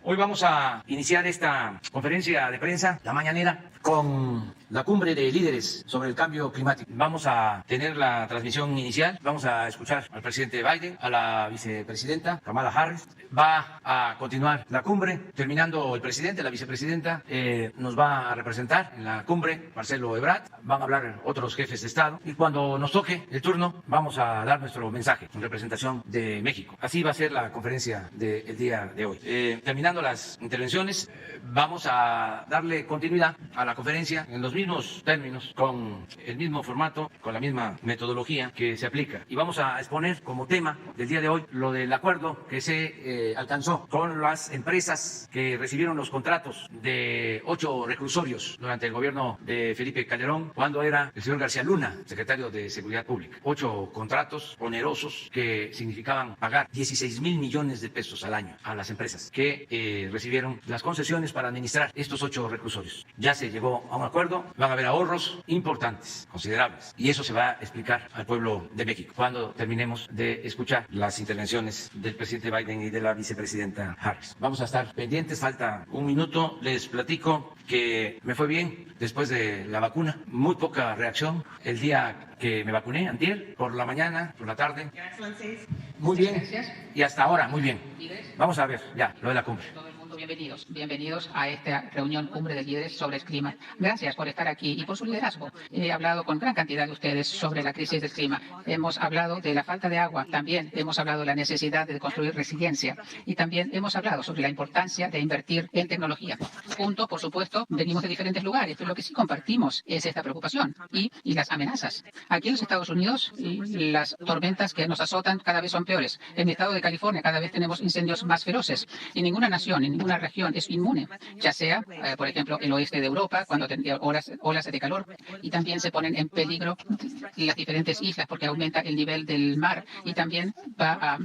Hoy vamos a iniciar esta conferencia de prensa, la mañanera, con la cumbre de líderes sobre el cambio climático. Vamos a tener la transmisión inicial, vamos a escuchar al presidente Biden, a la vicepresidenta Kamala Harris. Va a continuar la cumbre, terminando el presidente, la vicepresidenta nos va a representar en la cumbre Marcelo Ebrard, van a hablar otros jefes de Estado y cuando nos toque el turno vamos a dar nuestro mensaje en representación de México. Así va a ser la conferencia del día de hoy. Terminando las intervenciones, vamos a darle continuidad a la conferencia en los mismos términos, con el mismo formato, con la misma metodología que se aplica. Y vamos a exponer como tema del día de hoy lo del acuerdo que se alcanzó con las empresas que recibieron los contratos de 8 reclusorios durante el gobierno de Felipe Calderón, cuando era el señor García Luna, secretario de Seguridad Pública. 8 contratos onerosos que significaban pagar 16,000 millones de pesos al año a las empresas que recibieron las concesiones para administrar estos 8 reclusorios. Ya se llegó a un acuerdo, van a haber ahorros importantes, considerables, y eso se va a explicar al pueblo de México cuando terminemos de escuchar las intervenciones del presidente Biden y de la vicepresidenta Harris. Vamos a estar pendientes, falta un minuto, les platico que me fue bien después de la vacuna, muy poca reacción el día que me vacuné, antier, por la mañana, por la tarde. Muy bien, y hasta ahora muy bien. Vamos a ver ya lo de la cumbre. Bienvenidos a esta reunión cumbre de líderes sobre el clima. Gracias por estar aquí y por su liderazgo. He hablado con gran cantidad de ustedes sobre la crisis del clima. Hemos hablado de la falta de agua, también hemos hablado de la necesidad de construir resiliencia y también hemos hablado sobre la importancia de invertir en tecnología. Juntos, por supuesto, venimos de diferentes lugares, pero lo que sí compartimos es esta preocupación y las amenazas. Aquí en los Estados Unidos, las tormentas que nos azotan cada vez son peores. En mi estado de California cada vez tenemos incendios más feroces y ninguna nación, ninguna región es inmune, ya sea, por ejemplo, el oeste de Europa, cuando tendría olas de calor, y también se ponen en peligro las diferentes islas porque aumenta el nivel del mar y también va a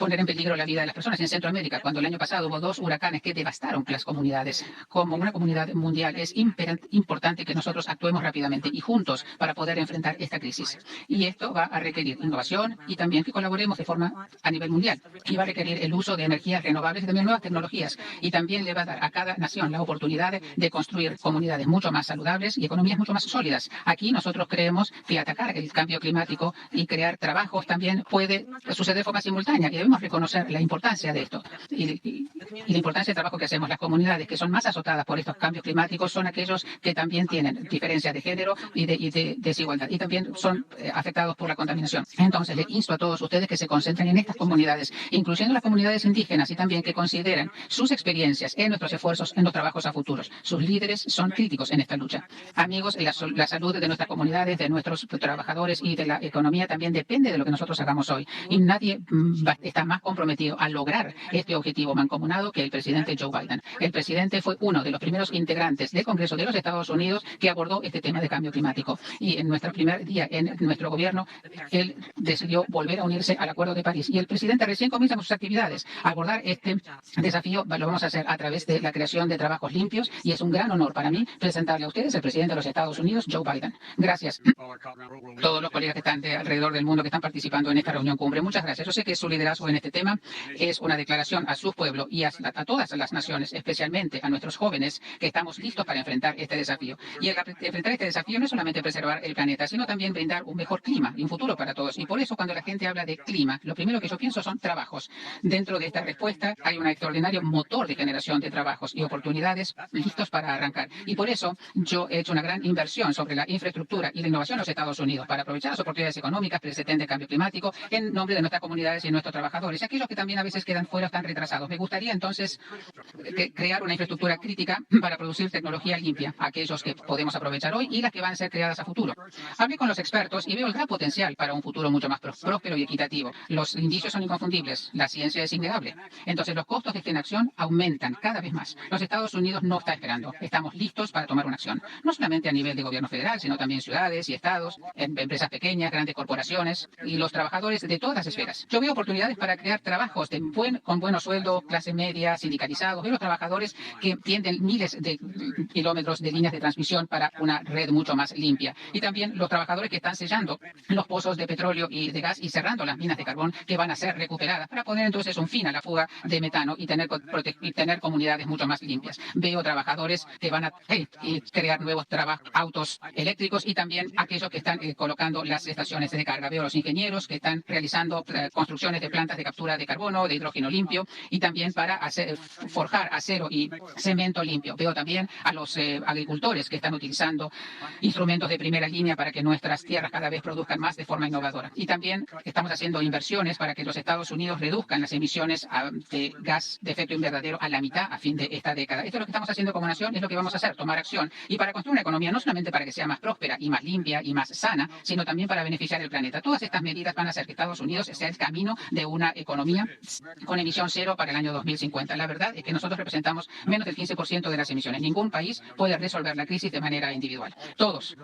poner en peligro la vida de las personas. En Centroamérica, cuando el año pasado hubo 2 huracanes que devastaron las comunidades, como una comunidad mundial es importante que nosotros actuemos rápidamente y juntos para poder enfrentar esta crisis. Y esto va a requerir innovación y también que colaboremos de forma a nivel mundial. Y va a requerir el uso de energías renovables y también nuevas tecnologías. Y también le va a dar a cada nación la oportunidad de construir comunidades mucho más saludables y economías mucho más sólidas. Aquí nosotros creemos que atacar el cambio climático y crear trabajos también puede suceder de forma simultánea y debemos reconocer la importancia de esto y la importancia del trabajo que hacemos. Las comunidades que son más azotadas por estos cambios climáticos son aquellos que también tienen diferencias de género y de desigualdad y también son afectados por la contaminación. Entonces, le insto a todos ustedes que se concentren en estas comunidades, incluyendo las comunidades indígenas y también que consideren sus experiencias en nuestros esfuerzos, en los trabajos a futuros. Sus líderes son críticos en esta lucha. Amigos, la salud de nuestras comunidades, de nuestros trabajadores y de la economía también depende de lo que nosotros hagamos hoy. Y nadie está más comprometido a lograr este objetivo mancomunado que el presidente Joe Biden. El presidente fue uno de los primeros integrantes del Congreso de los Estados Unidos que abordó este tema de cambio climático. Y en nuestro primer día en nuestro gobierno, él decidió volver a unirse al Acuerdo de París. Y el presidente recién comienza con sus actividades. Abordar este desafío lo vamos a hacer a través de la creación de trabajos limpios y es un gran honor para mí presentarle a ustedes el presidente de los Estados Unidos, Joe Biden. Gracias. Todos los colegas que están alrededor del mundo que están participando en esta reunión cumbre, muchas gracias. Yo sé que su liderazgo en este tema es una declaración a su pueblo y a todas las naciones, especialmente a nuestros jóvenes que estamos listos para enfrentar este desafío. Y enfrentar este desafío no es solamente preservar el planeta, sino también brindar un mejor clima y un futuro para todos. Y por eso cuando la gente habla de clima, lo primero que yo pienso son trabajos. Dentro de esta respuesta hay un extraordinario motor de generación de trabajos y oportunidades listos para arrancar. Y por eso yo he hecho una gran inversión sobre la infraestructura y la innovación en los Estados Unidos para aprovechar las oportunidades económicas que se den de cambio climático en nombre de nuestras comunidades y nuestros trabajadores, y aquellos que también a veces quedan fuera o están retrasados. Me gustaría entonces crear una infraestructura crítica para producir tecnología limpia, aquellos que podemos aprovechar hoy y las que van a ser creadas a futuro. Hablé con los expertos y veo el gran potencial para un futuro mucho más próspero y equitativo. Los indicios son inconfundibles, la ciencia es innegable. Entonces los costos de esta inacción aumentan cada vez más. Los Estados Unidos no está esperando. Estamos listos para tomar una acción, no solamente a nivel de gobierno federal, sino también ciudades y estados, empresas pequeñas, grandes corporaciones y los trabajadores de todas las esferas. Yo veo oportunidades para crear trabajos con buenos sueldos, clase media, sindicalizados. Veo los trabajadores que tienden miles de kilómetros de líneas de transmisión para una red mucho más limpia. Y también los trabajadores que están sellando los pozos de petróleo y de gas y cerrando las minas de carbón que van a ser recuperadas para poner entonces un fin a la fuga de metano y tener protección y tener comunidades mucho más limpias. Veo trabajadores que van a crear nuevos autos eléctricos y también aquellos que están colocando las estaciones de carga. Veo a los ingenieros que están realizando construcciones de plantas de captura de carbono, de hidrógeno limpio y también para forjar acero y cemento limpio. Veo también a los agricultores que están utilizando instrumentos de primera línea para que nuestras tierras cada vez produzcan más de forma innovadora. Y también estamos haciendo inversiones para que los Estados Unidos reduzcan las emisiones de gas de efecto invernadero a la mitad a fin de esta década. Esto es lo que estamos haciendo como nación, es lo que vamos a hacer, tomar acción y para construir una economía no solamente para que sea más próspera y más limpia y más sana, sino también para beneficiar el planeta. Todas estas medidas van a hacer que Estados Unidos sea el camino de una economía con emisión cero para el año 2050. La verdad es que nosotros representamos menos del 15% de las emisiones. Ningún país puede resolver la crisis de manera individual. Todos,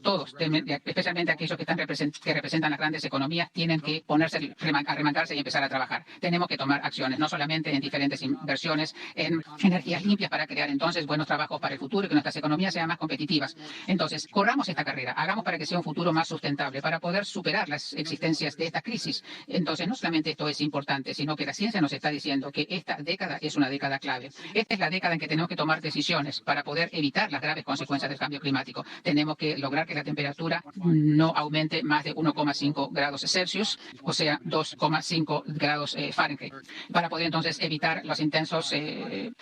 especialmente aquellos que representan las grandes economías, tienen que ponerse a remangarse y empezar a trabajar. Tenemos que tomar acciones, no solamente en diferentes inversiones en energías limpias para crear entonces buenos trabajos para el futuro y que nuestras economías sean más competitivas. Entonces, corramos esta carrera, hagamos para que sea un futuro más sustentable, para poder superar las existencias de esta crisis. Entonces, no solamente esto es importante, sino que la ciencia nos está diciendo que esta década es una década clave. Esta es la década en que tenemos que tomar decisiones para poder evitar las graves consecuencias del cambio climático. Tenemos que lograr que la temperatura no aumente más de 1,5 grados Celsius, o sea, 2,5 grados Fahrenheit, para poder entonces evitar los intensos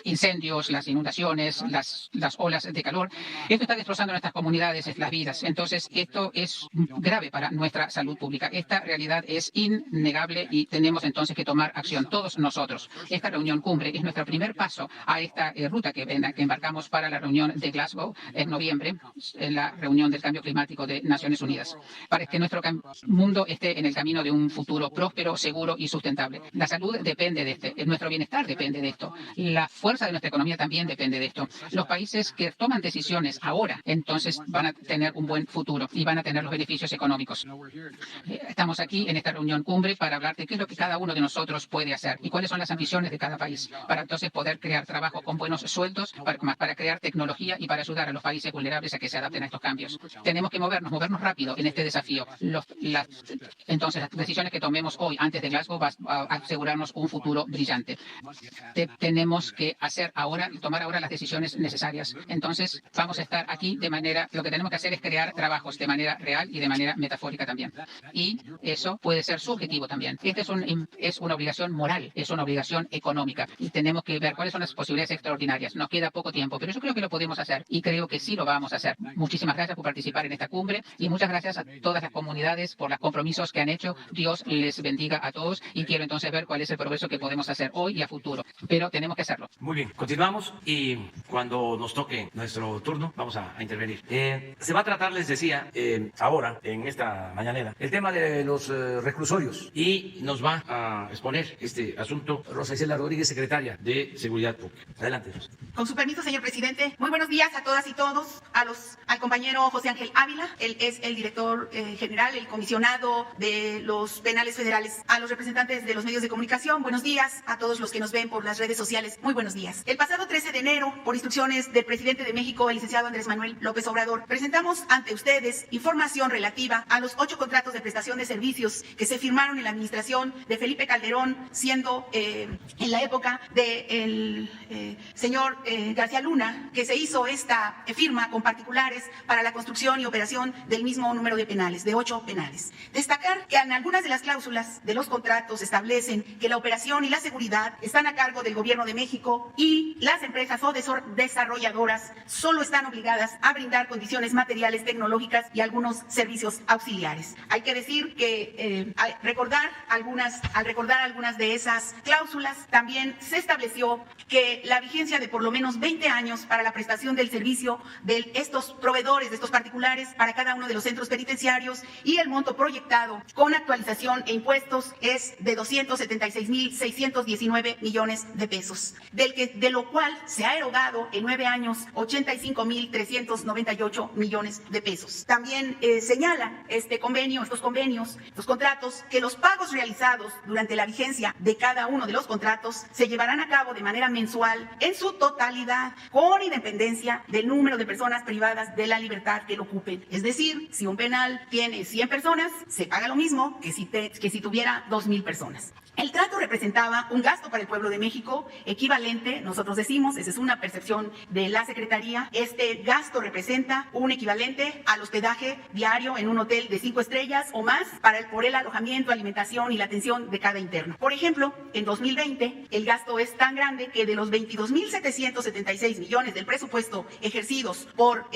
incendios, las inundaciones, las olas de calor. Esto está destrozando nuestras comunidades, las vidas. Entonces, esto es grave para nuestra salud pública. Esta realidad es innegable y tenemos entonces que tomar acción todos nosotros. Esta reunión cumbre es nuestro primer paso a esta ruta que embarcamos para la reunión de Glasgow en noviembre, en la reunión del cambio climático de Naciones Unidas, para que nuestro mundo esté en el camino de un futuro próspero, seguro y sustentable. La salud depende de nuestro bienestar depende de esto. La fuerza de nuestra economía también depende de esto. Los países que toman decisiones ahora, entonces van a tener un buen futuro y van a tener los beneficios económicos. Estamos aquí en esta reunión cumbre para hablar de qué es lo que cada uno de nosotros puede hacer y cuáles son las ambiciones de cada país para entonces poder crear trabajo con buenos sueldos, para crear tecnología y para ayudar a los países vulnerables a que se adapten a estos cambios. Tenemos que movernos rápido en este desafío. Entonces, las decisiones que tomemos hoy antes de Glasgow van a asegurarnos un futuro brillante. Tenemos que tomar ahora las decisiones necesarias. Entonces, vamos a estar aquí lo que tenemos que hacer es crear trabajos de manera real y de manera metafórica también. Y eso puede ser subjetivo también. Esta es una obligación moral, es una obligación económica. Y tenemos que ver cuáles son las posibilidades extraordinarias. Nos queda poco tiempo, pero yo creo que lo podemos hacer y creo que sí lo vamos a hacer. Muchísimas gracias por participar en esta cumbre y muchas gracias a todas las comunidades por los compromisos que han hecho. Dios les bendiga a todos y quiero entonces ver cuál es el progreso que podemos hacer hoy y a futuro. Pero tenemos que hacerlo. Muy bien, continuamos y cuando nos toque nuestro turno vamos a intervenir. Se va a tratar, les decía, ahora en esta mañanera, el tema de los reclusorios y nos va a exponer este asunto Rosa Isela Rodríguez, secretaria de Seguridad Pública. Adelante, Rosa. Con su permiso, señor presidente, muy buenos días a todas y todos, al compañero José Ángel Ávila, él es el director general, el comisionado de los penales federales, a los representantes de los medios de comunicación, buenos días, a todos los que nos ven por las redes sociales, muy buenos días. El pasado 13 de enero, por instrucciones del presidente de México, el licenciado Andrés Manuel López Obrador, presentamos ante ustedes información relativa a los 8 contratos de prestación de servicios que se firmaron en la administración de Felipe Calderón, siendo en la época del señor García Luna, que se hizo esta firma con particulares para la construcción y operación del mismo número de penales, de 8 penales. Destacar que en algunas de las cláusulas de los contratos establecen que la operación y la seguridad están a cargo del Gobierno de México y las empresas o desarrolladoras solo están obligadas a brindar condiciones materiales, tecnológicas y algunos servicios auxiliares. Hay que decir que al recordar algunas de esas cláusulas, también se estableció que la vigencia de por lo menos 20 años para la prestación del servicio de estos proveedores, de estos particulares, para cada uno de los centros penitenciarios, y el monto proyectado con actualización e impuestos es de 276.619 millones de pesos, de lo cual se ha erogado en 9 años 85.398 millones de pesos. También señala estos contratos, que los pagos realizados durante la vigencia de cada uno de los contratos se llevarán a cabo de manera mensual en su totalidad totalidad, con independencia del número de personas privadas de la libertad que lo ocupen. Es decir, si un penal tiene 100 personas, se paga lo mismo que si tuviera 2,000 personas. El trato representaba un gasto para el pueblo de México equivalente, nosotros decimos, esa es una percepción de la Secretaría, este gasto representa un equivalente al hospedaje diario en un hotel de 5 estrellas o más por el alojamiento, alimentación y la atención de cada interno. Por ejemplo, en 2020 el gasto es tan grande que de los 22,776 millones del presupuesto ejercidos por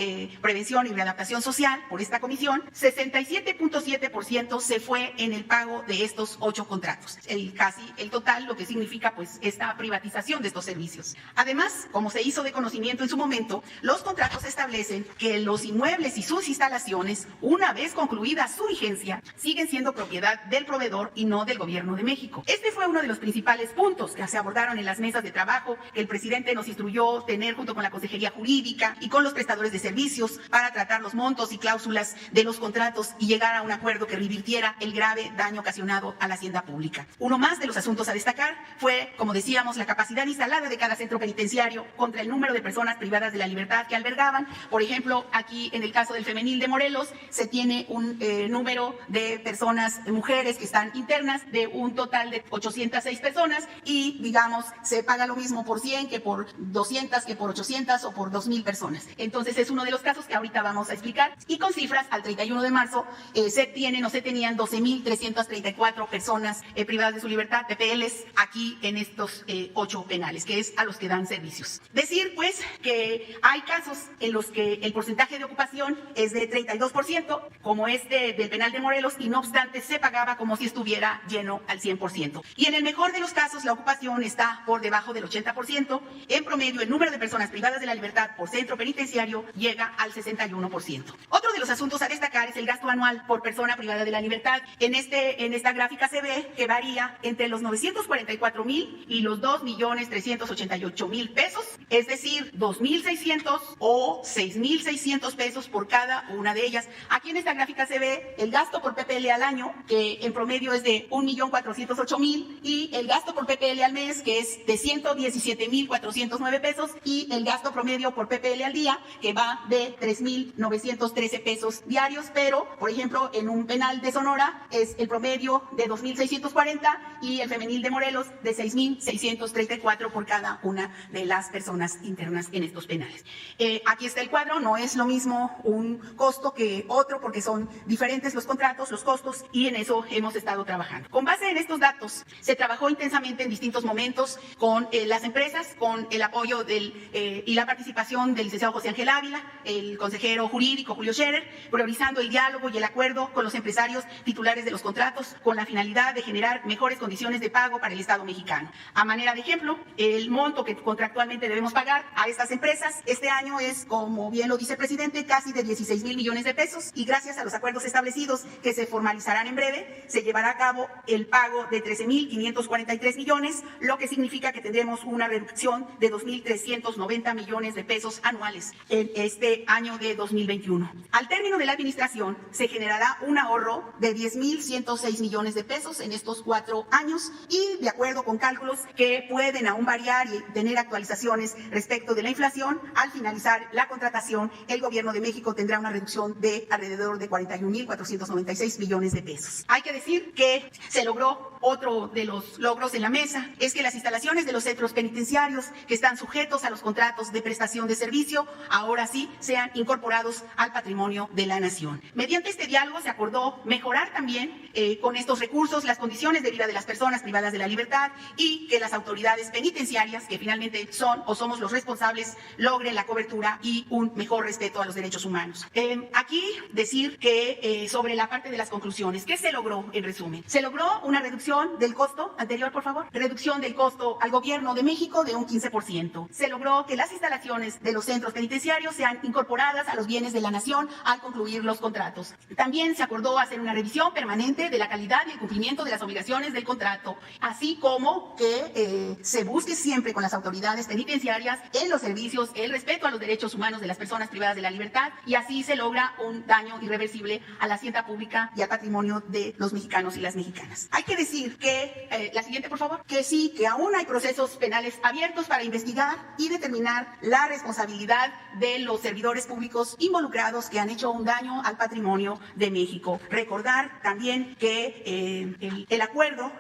prevención y readaptación social por esta comisión, 67.7% se fue en el pago de estos 8 contratos. Casi el total, lo que significa pues esta privatización de estos servicios. Además, como se hizo de conocimiento en su momento, los contratos establecen que los inmuebles y sus instalaciones, una vez concluida su vigencia, siguen siendo propiedad del proveedor y no del Gobierno de México. Este fue uno de los principales puntos que se abordaron en las mesas de trabajo que el presidente nos instruyó tener junto con la Consejería Jurídica y con los prestadores de servicios para tratar los montos y cláusulas de los contratos y llegar a un acuerdo que revirtiera el grave daño ocasionado a la hacienda pública. Uno más de los asuntos a destacar fue, como decíamos, la capacidad instalada de cada centro penitenciario contra el número de personas privadas de la libertad que albergaban. Por ejemplo, aquí en el caso del Femenil de Morelos se tiene un número de personas, mujeres que están internas de un total de 806 personas y, digamos, se paga lo mismo por 100 que por 200, que por 800 o por 2,000 personas. Entonces es uno de los casos que ahorita vamos a explicar y con cifras al 31 de marzo se tenían 12,334 personas privadas de su libertad, PPLs, aquí en estos 8 penales, que es a los que dan servicios. Decir, pues, que hay casos en los que el porcentaje de ocupación es de 32%, como este del penal de Morelos, y no obstante se pagaba como si estuviera lleno al 100%. Y en el mejor de los casos, la ocupación está por debajo del 80%. En promedio, el número de personas privadas de la libertad por centro penitenciario llega al 61%. Otro de los asuntos a destacar es el gasto anual por persona privada de la libertad. En esta gráfica se ve que varía entre los 944,000 y los 2,388,000 pesos, es decir, 2,600 o 6,600 pesos por cada una de ellas. Aquí en esta gráfica se ve el gasto por PPL al año, que en promedio es de 1,408,000, y el gasto por PPL al mes, que es de 117,409 pesos, y el gasto promedio por PPL al día, que va de 3,913 pesos diarios, pero, por ejemplo, en un penal de Sonora es el promedio de 2,640 y el Femenil de Morelos de 6,634 por cada una de las personas internas en estos penales. Aquí está el cuadro, no es lo mismo un costo que otro porque son diferentes los contratos, los costos, y en eso hemos estado trabajando. Con base en estos datos, se trabajó intensamente en distintos momentos con las empresas, con el apoyo y la participación del licenciado José Ángel Ávila, el consejero jurídico Julio Scherer, priorizando el diálogo y el acuerdo con los empresarios titulares de los contratos con la finalidad de generar mejores condiciones de pago para el Estado mexicano. A manera de ejemplo, el monto que contractualmente debemos pagar a estas empresas este año es, como bien lo dice el presidente, casi de 16,000 millones de pesos, y gracias a los acuerdos establecidos que se formalizarán en breve, se llevará a cabo el pago de 13,543 millones, lo que significa que tendremos una reducción de 2,390 millones de pesos anuales en este año de 2021. Al término de la administración, se generará un ahorro de 10,106 millones de pesos en estos 4 años, y de acuerdo con cálculos que pueden aún variar y tener actualizaciones respecto de la inflación, al finalizar la contratación, el Gobierno de México tendrá una reducción de alrededor de 41,496 millones de pesos. Hay que decir que se logró otro de los logros en la mesa, es que las instalaciones de los centros penitenciarios que están sujetos a los contratos de prestación de servicio, ahora sí sean incorporados al patrimonio de la nación. Mediante este diálogo se acordó mejorar también con estos recursos las condiciones de vida de las personas privadas de la libertad, y que las autoridades penitenciarias, que finalmente son o somos los responsables, logren la cobertura y un mejor respeto a los derechos humanos. Aquí decir que sobre la parte de las conclusiones, ¿qué se logró en resumen? Se logró una reducción del costo, anterior por favor, reducción del costo al Gobierno de México de un 15%. Se logró que las instalaciones de los centros penitenciarios sean incorporadas a los bienes de la nación al concluir los contratos. También se acordó hacer una revisión permanente de la calidad y el cumplimiento de las obligaciones del contrato, así como que se busque siempre con las autoridades penitenciarias en los servicios el respeto a los derechos humanos de las personas privadas de la libertad, y así se logra un daño irreversible a la hacienda pública y al patrimonio de los mexicanos y las mexicanas. Hay que decir que la siguiente, por favor, que sí, que aún hay procesos penales abiertos para investigar y determinar la responsabilidad de los servidores públicos involucrados que han hecho un daño al patrimonio de México. Recordar también que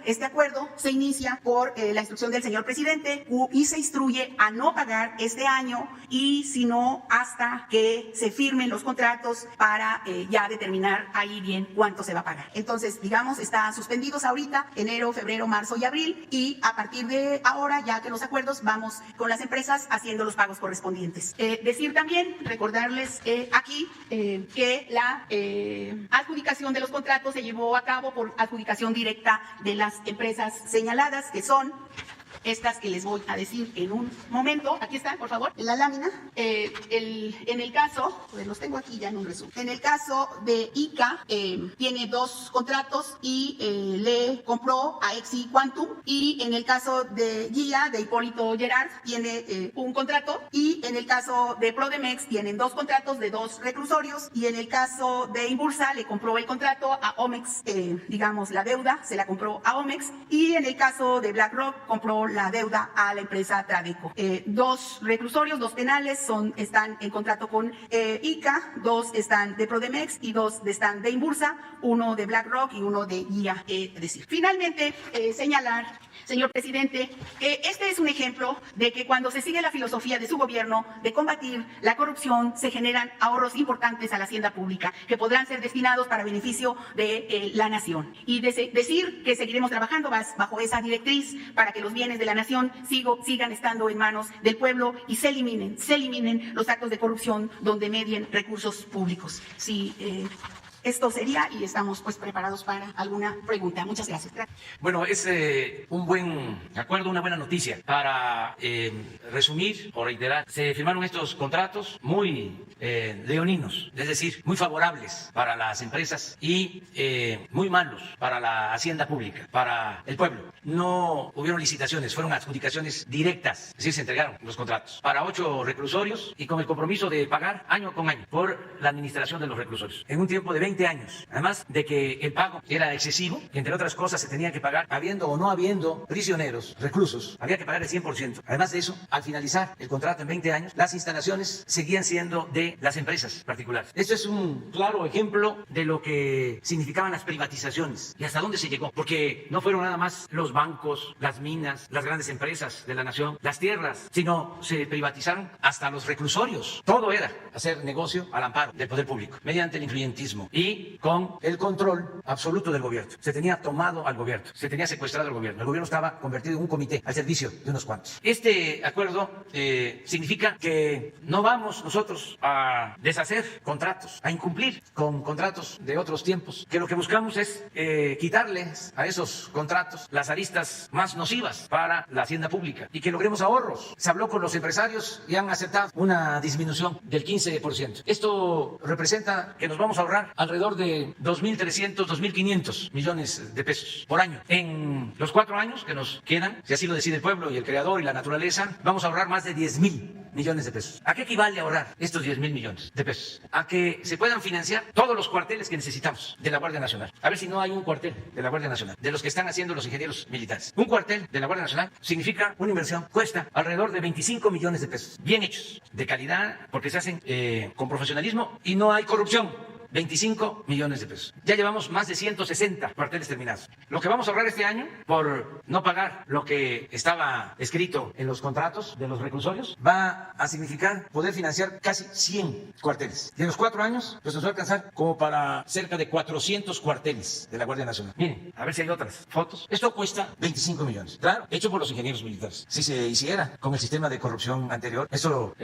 este acuerdo se inicia por la instrucción del señor presidente y se instruye a no pagar este año y sino hasta que se firmen los contratos para ya determinar ahí bien cuánto se va a pagar. Entonces, digamos, están suspendidos ahorita enero, febrero, marzo y abril, y a partir de ahora, ya que los acuerdos, vamos con las empresas haciendo los pagos correspondientes. Decir también, recordarles aquí que la adjudicación de los contratos se llevó a cabo por adjudicación directa de las empresas señaladas, que son estas que les voy a decir en un momento. Aquí están, por favor, en la lámina. En el caso, pues los tengo aquí ya en un resumen. En el caso de ICA, tiene 2 contratos y le compró a Exi Quantum. Y en el caso de GIA, de Hipólito Gerard, tiene un contrato. Y en el caso de Prodemex, tienen 2 contratos de 2 reclusorios. Y en el caso de Inbursa, le compró el contrato a Omex, digamos, la deuda se la compró a Omex. Y en el caso de BlackRock, compró la deuda a la empresa Tradeco. 2 reclusorios, 2 penales están en contrato con ICA, 2 están de Prodemex y 2 están de Inbursa, 1 de BlackRock y 1 de GIA. Finalmente, señalar, señor presidente, que este es un ejemplo de que cuando se sigue la filosofía de su gobierno de combatir la corrupción, se generan ahorros importantes a la hacienda pública que podrán ser destinados para beneficio de la nación. Y decir que seguiremos trabajando bajo esa directriz para que los bienes de la nación sigan estando en manos del pueblo y se eliminen los actos de corrupción donde medien recursos públicos. Sí, esto sería, y estamos pues preparados para alguna pregunta. Muchas gracias. Bueno, es un buen acuerdo, una buena noticia. Para resumir o reiterar, se firmaron estos contratos muy leoninos, es decir, muy favorables para las empresas y muy malos para la hacienda pública, para el pueblo. No hubieron licitaciones, fueron adjudicaciones directas, es decir, se entregaron los contratos para 8 reclusorios y con el compromiso de pagar año con año por la administración de los reclusorios en un tiempo de 20 años. Además de que el pago era excesivo, entre otras cosas se tenía que pagar, habiendo o no habiendo prisioneros, reclusos, había que pagar el 100%. Además de eso, al finalizar el contrato en 20 años, las instalaciones seguían siendo de las empresas particulares. Esto es un claro ejemplo de lo que significaban las privatizaciones y hasta dónde se llegó, porque no fueron nada más los bancos, las minas, las grandes empresas de la nación, las tierras, sino se privatizaron hasta los reclusorios. Todo era hacer negocio al amparo del poder público, mediante el influyentismo y con el control absoluto del gobierno. Se tenía tomado al gobierno, se tenía secuestrado al gobierno. El gobierno estaba convertido en un comité al servicio de unos cuantos. Este acuerdo significa que no vamos nosotros a deshacer contratos, a incumplir con contratos de otros tiempos, que lo que buscamos es quitarles a esos contratos las aristas más nocivas para la hacienda pública y que logremos ahorros. Se habló con los empresarios y han aceptado una disminución del 15%. Esto representa que nos vamos a ahorrar alrededor de 2.300, 2.500 millones de pesos por año. En los 4 años que nos quedan, si así lo decide el pueblo y el creador y la naturaleza, vamos a ahorrar más de 10.000 millones de pesos. ¿A qué equivale ahorrar estos 10.000 millones de pesos? A que se puedan financiar todos los cuarteles que necesitamos de la Guardia Nacional. A ver si no hay un cuartel de la Guardia Nacional, de los que están haciendo los ingenieros militares. Un cuartel de la Guardia Nacional significa una inversión, cuesta alrededor de 25 millones de pesos. Bien hechos, de calidad, porque se hacen con profesionalismo y no hay corrupción. 25 millones de pesos. Ya llevamos más de 160 cuarteles terminados. Lo que vamos a ahorrar este año por no pagar lo que estaba escrito en los contratos de los reclusorios va a significar poder financiar casi 100 cuarteles. Y en los 4 años pues nos va a alcanzar como para cerca de 400 cuarteles de la Guardia Nacional. Miren, a ver si hay otras fotos. Esto cuesta 25 millones. Claro, hecho por los ingenieros militares. Si se hiciera con el sistema de corrupción anterior, eso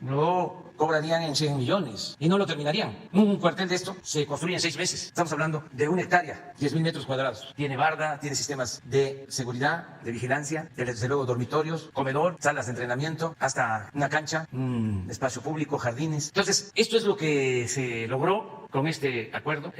lo cobrarían en 100 millones y no lo terminarían. Un cuartel de esto se construye en 6 meses. Estamos hablando de 1 hectárea, 10.000 metros cuadrados. Tiene barda, tiene sistemas de seguridad, de vigilancia, desde luego dormitorios, comedor, salas de entrenamiento, hasta una cancha, un espacio público, jardines. Entonces, esto es lo que se logró con este acuerdo.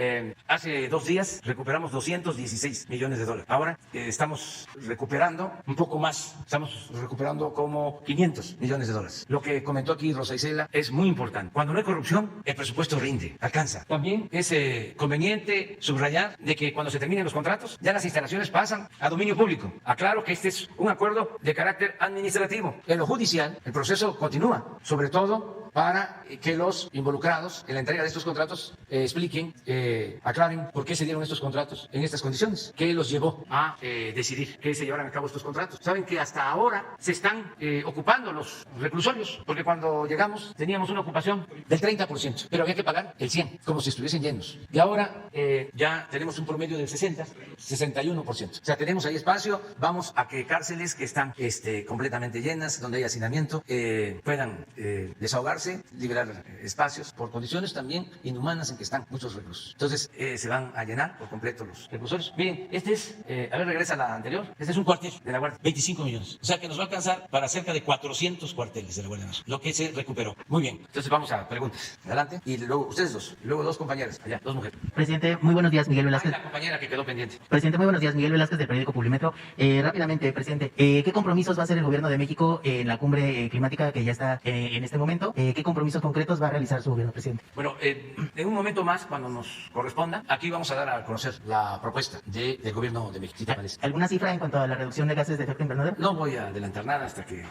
Hace 2 días recuperamos 216 millones de dólares. Ahora estamos recuperando un poco más, estamos recuperando como 500 millones de dólares. Lo que comentó aquí Rosa Isela es muy importante. Cuando no hay corrupción, el presupuesto rinde, alcanza. También es conveniente subrayar de que cuando se terminen los contratos, ya las instalaciones pasan a dominio público. Aclaro que este es un acuerdo de carácter administrativo. En lo judicial, el proceso continúa, sobre todo para que los involucrados en la entrega de estos contratos expliquen, aclaren por qué se dieron estos contratos en estas condiciones, qué los llevó a decidir que se llevaran a cabo estos contratos. Saben que hasta ahora se están ocupando los reclusorios, porque cuando llegamos teníamos una ocupación del 30%, pero había que pagar el 100%, como si estuviesen llenos. Y ahora ya tenemos un promedio del 61%. O sea, tenemos ahí espacio, vamos a que cárceles que están completamente llenas, donde hay hacinamiento, puedan desahogarse, liberar espacios por condiciones también inhumanas en que están muchos reclusos. Entonces se van a llenar por completo los reclusorios. Miren, este es, a ver, regresa a la anterior, este es un cuartel de la Guardia, 25 millones. O sea que nos va a alcanzar para cerca de 400 cuarteles de la Guardia Nacional, lo que se recuperó. Muy bien, entonces vamos a preguntas. Adelante. Y luego ustedes dos, luego 2 compañeras, allá, 2 mujeres. Presidente, muy buenos días, Miguel Velázquez. La compañera que quedó pendiente. Presidente, muy buenos días, Miguel Velázquez del periódico Publimetro. Rápidamente, presidente, ¿qué compromisos va a hacer el gobierno de México en la cumbre climática que ya está en este momento? ¿Qué compromisos concretos va a realizar su gobierno, presidente? Bueno, en un momento más, cuando nos corresponda, aquí vamos a dar a conocer la propuesta del gobierno de México. ¿Sí te parece? ¿Alguna cifra en cuanto a la reducción de gases de efecto invernadero? No voy a adelantar nada hasta que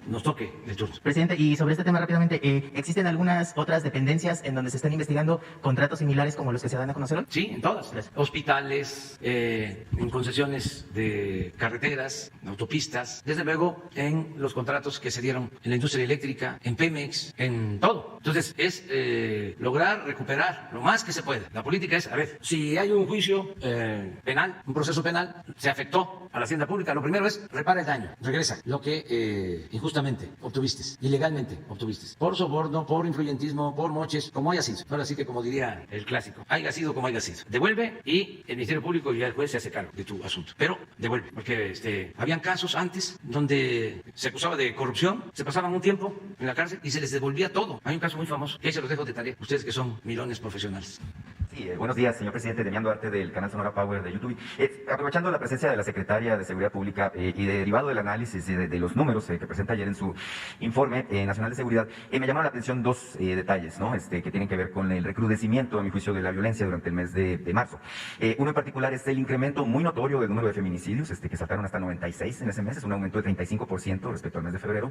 nos toque el turno. Presidente, y sobre este tema rápidamente, ¿existen algunas otras dependencias en donde se están investigando contratos similares como los que se dan a conocer hoy? Sí, en todas. Hospitales, en concesiones de carreteras, autopistas, desde luego en los contratos que se dieron en la industria eléctrica, en Pemex, en todo. Entonces es lograr recuperar lo más que se pueda. La política es, a ver, si hay un juicio penal, un proceso penal, se afectó a la hacienda pública, lo primero es repara el daño, regresa lo que injustamente obtuviste, ilegalmente obtuviste, por soborno, por influyentismo, por moches, como haya sido. Ahora sí que como diría el clásico, haya sido como haya sido. Devuelve y el Ministerio Público y el juez se hace cargo de tu asunto. Pero devuelve, porque habían casos antes donde se acusaba de corrupción, se pasaban un tiempo en la cárcel y se les devolvía todo. Hay un caso muy famoso, que ahí se los dejo de tarea, ustedes que son milones profesionales. Sí, buenos días, señor presidente. Demián Duarte del canal Sonora Power de YouTube. Aprovechando la presencia de la secretaria de Seguridad Pública y derivado del análisis de los números que presenta ayer en su informe nacional de seguridad, me llamaron la atención 2 detalles, ¿no? Que tienen que ver con el recrudecimiento, a mi juicio, de la violencia durante el mes de marzo. Uno en particular es el incremento muy notorio del número de feminicidios, que saltaron hasta 96 en ese mes, es un aumento de 35% respecto al mes de febrero.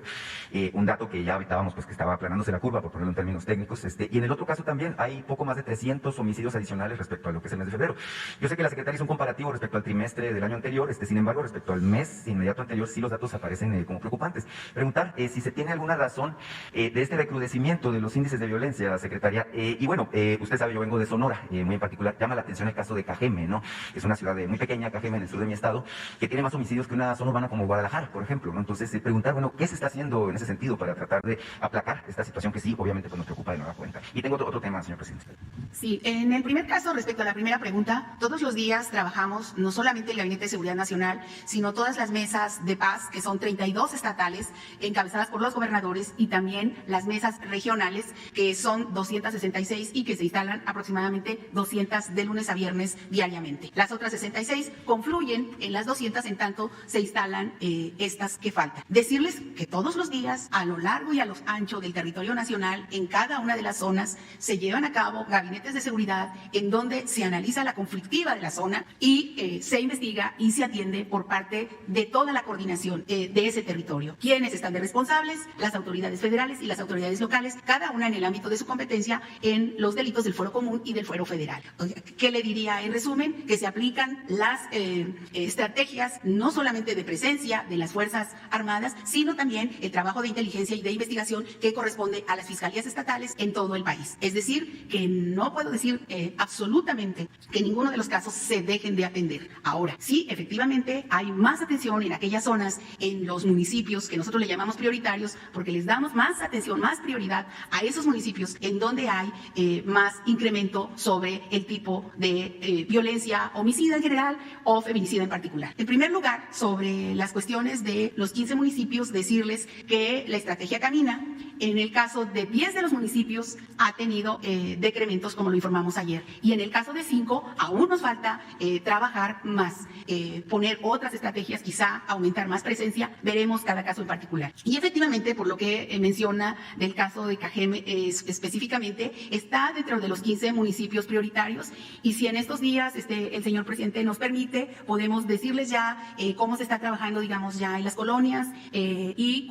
Un dato que ya habitábamos, pues que estaba aplanándose la curva, por ponerlo en términos técnicos. Y en el otro caso también hay poco más de 300 homicidios adicionales respecto a lo que es el mes de febrero. Yo sé que la secretaria hizo un comparativo respecto al trimestre del año anterior, sin embargo, respecto al mes inmediato anterior, sí los datos aparecen como preocupantes. Preguntar si se tiene alguna razón de este recrudecimiento de los índices de violencia, secretaria. Y bueno, usted sabe, yo vengo de Sonora, muy en particular, llama la atención el caso de Cajeme, ¿no? Es una ciudad muy pequeña, Cajeme, en el sur de mi estado, que tiene más homicidios que una zona urbana como Guadalajara, por ejemplo, ¿no? Entonces, preguntar, bueno, ¿qué se está haciendo en ese sentido para tratar de aplacar esta situación que sí, obviamente, pues nos preocupa de nueva cuenta? Y tengo otro tema, señor presidente. Sí, en el primer caso, respecto a la primera pregunta, todos los días trabajamos no solamente el Gabinete de Seguridad Nacional, sino todas las mesas de paz, que son 32 estatales, encabezadas por los gobernadores, y también las mesas regionales, que son 266 y que se instalan aproximadamente 200 de lunes a viernes diariamente. Las otras 66 confluyen en las 200, en tanto se instalan estas que faltan. Decirles que todos los días, a lo largo y a lo ancho del territorio nacional, en cada una de las zonas, se llevan a cabo gabinetes de seguridad en donde se analiza la conflictiva de la zona y se investiga y se atiende por parte de toda la coordinación de ese territorio. ¿Quiénes están de responsables? Las autoridades federales y las autoridades locales, cada una en el ámbito de su competencia en los delitos del fuero común y del fuero federal. ¿Qué le diría en resumen? Que se aplican las estrategias no solamente de presencia de las Fuerzas Armadas, sino también el trabajo de inteligencia y de investigación que corresponde a las fiscalías estatales en todo el país. Es decir, que no puedo decir absolutamente que ninguno de los casos se dejen de atender. Ahora, sí, efectivamente, hay más atención en aquellas zonas, en los municipios que nosotros le llamamos prioritarios, porque les damos más atención, más prioridad a esos municipios en donde hay más incremento sobre el tipo de violencia homicida en general o feminicida en particular. En primer lugar, sobre las cuestiones de los 15 municipios, decirles que la estrategia camina en el caso de 10 de los municipios ha tenido decrementos, como lo informamos ayer. Y en el caso de 5, aún nos falta trabajar más, poner otras estrategias, quizá aumentar más presencia. Veremos cada caso en particular. Y efectivamente, por lo que menciona del caso de Cajeme específicamente, está dentro de los 15 municipios prioritarios. Y si en estos días el señor presidente nos permite, podemos decirles ya cómo se está trabajando, digamos, ya en las colonias y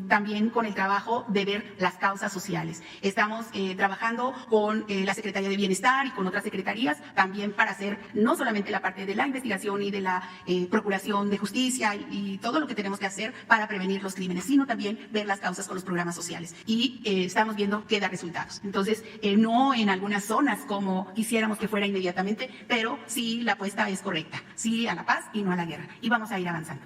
también con el trabajo de ver las causas sociales. Estamos trabajando con la Secretaría de Bienestar y con otras secretarías también para hacer no solamente la parte de la investigación y de la procuración de justicia y todo lo que tenemos que hacer para prevenir los crímenes, sino también ver las causas con los programas sociales. Y estamos viendo que da resultados. Entonces, no en algunas zonas como quisiéramos que fuera inmediatamente, pero sí la apuesta es correcta. Sí a la paz y no a la guerra. Y vamos a ir avanzando.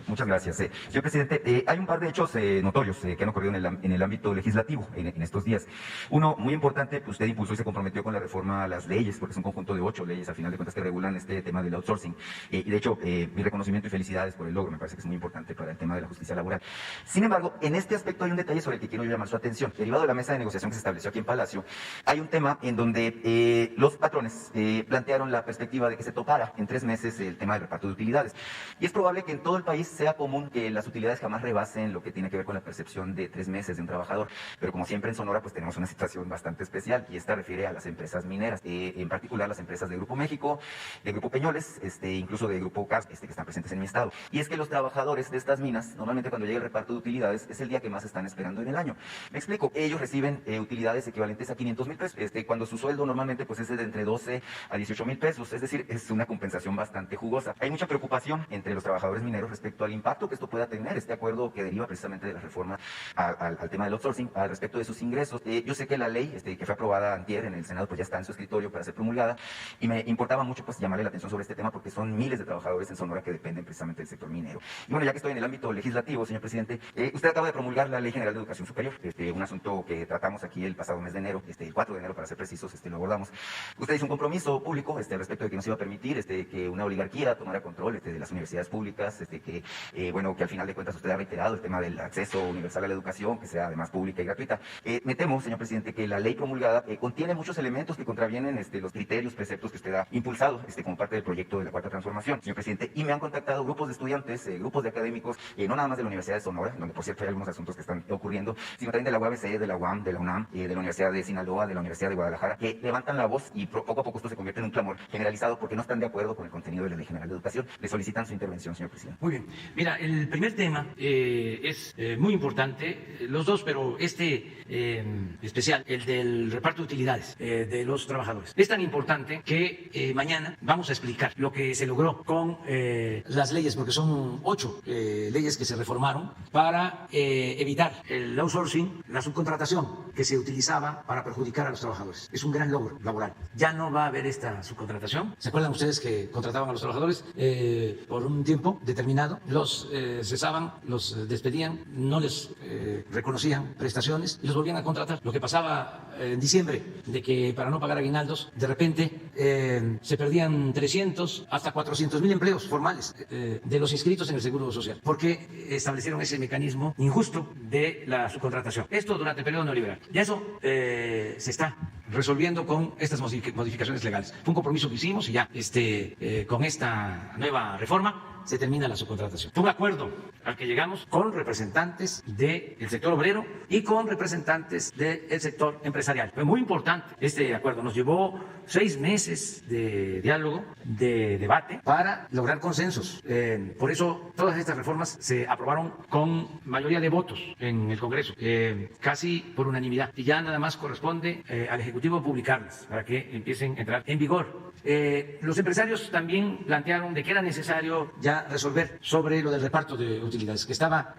Muchas gracias. Señor presidente, hay un par de hechos notorios que han ocurrido en el ámbito legislativo en estos días. Uno muy importante, pues usted impulsó y se comprometió con la reforma a las leyes, porque es un conjunto de 8 leyes, al final de cuentas, que regulan este tema del outsourcing. Y de hecho, mi reconocimiento y felicidades por el logro, me parece que es muy importante para el tema de la justicia laboral. Sin embargo, en este aspecto hay un detalle sobre el que quiero llamar su atención. Derivado de la mesa de negociación que se estableció aquí en Palacio, hay un tema en donde los patrones plantearon la perspectiva de que se topara en 3 meses el tema del reparto de utilidades. Y es probable que en todo el país sea común que las utilidades jamás rebasen lo que tiene que ver con la percepción de 3 meses de un trabajador, pero como siempre en Sonora pues tenemos una situación bastante especial y esta refiere a las empresas mineras, en particular las empresas de Grupo México, de Grupo Peñoles, incluso de Grupo CARS, que están presentes en mi estado. Y es que los trabajadores de estas minas, normalmente cuando llega el reparto de utilidades, es el día que más están esperando en el año. Me explico, ellos reciben utilidades equivalentes a 500,000 pesos, cuando su sueldo normalmente pues es de entre 12 a 18,000 pesos, es decir, es una compensación bastante jugosa. Hay mucha preocupación entre los trabajadores mineros respecto al impacto que esto pueda tener, este acuerdo que deriva precisamente de la reforma al tema del outsourcing, al respecto de sus ingresos. Yo sé que la ley que fue aprobada antier en el Senado pues ya está en su escritorio para ser promulgada y me importaba mucho pues llamarle la atención sobre este tema porque son miles de trabajadores en Sonora que dependen precisamente del sector minero. Y bueno, ya que estoy en el ámbito legislativo, señor presidente, usted acaba de promulgar la Ley General de Educación Superior, un asunto que tratamos aquí el pasado mes de enero, el 4 de enero para ser precisos, lo abordamos. Usted hizo un compromiso público al respecto de que no se iba a permitir que una oligarquía tomara control de las universidades públicas, que al final de cuentas usted ha reiterado el tema del acceso universal a la educación, que sea además pública y gratuita. Me temo, señor presidente, que la ley promulgada contiene muchos elementos que contravienen los criterios, preceptos que usted ha impulsado como parte del proyecto de la Cuarta Transformación, señor presidente, y me han contactado grupos de estudiantes, grupos de académicos, no nada más de la Universidad de Sonora, donde por cierto hay algunos asuntos que están ocurriendo, sino también de la UABC, de la UAM, de la UNAM, de la Universidad de Sinaloa, de la Universidad de Guadalajara, que levantan la voz y poco a poco esto se convierte en un clamor generalizado porque no están de acuerdo con el contenido de la Ley General de Educación. Le solicitan su intervención, señor presidente. Muy bien. Mira, el primer tema es muy importante, los dos, pero especial, el del reparto de utilidades de los trabajadores. Es tan importante que mañana vamos a explicar lo que se logró con las leyes, porque son 8 leyes que se reformaron para evitar el outsourcing, la subcontratación que se utilizaba para perjudicar a los trabajadores. Es un gran logro laboral. Ya no va a haber esta subcontratación. ¿Se acuerdan ustedes que contrataban a los trabajadores por un tiempo determinado? Los cesaban, los despedían, no les reconocían prestaciones y los volvían a contratar. Lo que pasaba en diciembre, de que para no pagar aguinaldos, de repente se perdían 300 hasta 400,000 empleos formales de los inscritos en el Seguro Social, porque establecieron ese mecanismo injusto de la subcontratación. Esto durante el periodo neoliberal. Y eso se está resolviendo con estas modificaciones legales. Fue un compromiso que hicimos y ya con esta nueva reforma se termina la subcontratación. Fue un acuerdo al que llegamos con representantes del sector obrero y con representantes del sector empresarial. Fue muy importante este acuerdo. Nos llevó 6 meses de diálogo, de debate, para lograr consensos. Por eso todas estas reformas se aprobaron con mayoría de votos en el Congreso, casi por unanimidad. Y ya nada más corresponde al Ejecutivo publicarlas para que empiecen a entrar en vigor. Los empresarios también plantearon de que era necesario ya resolver sobre lo del reparto de utilidades, que estaba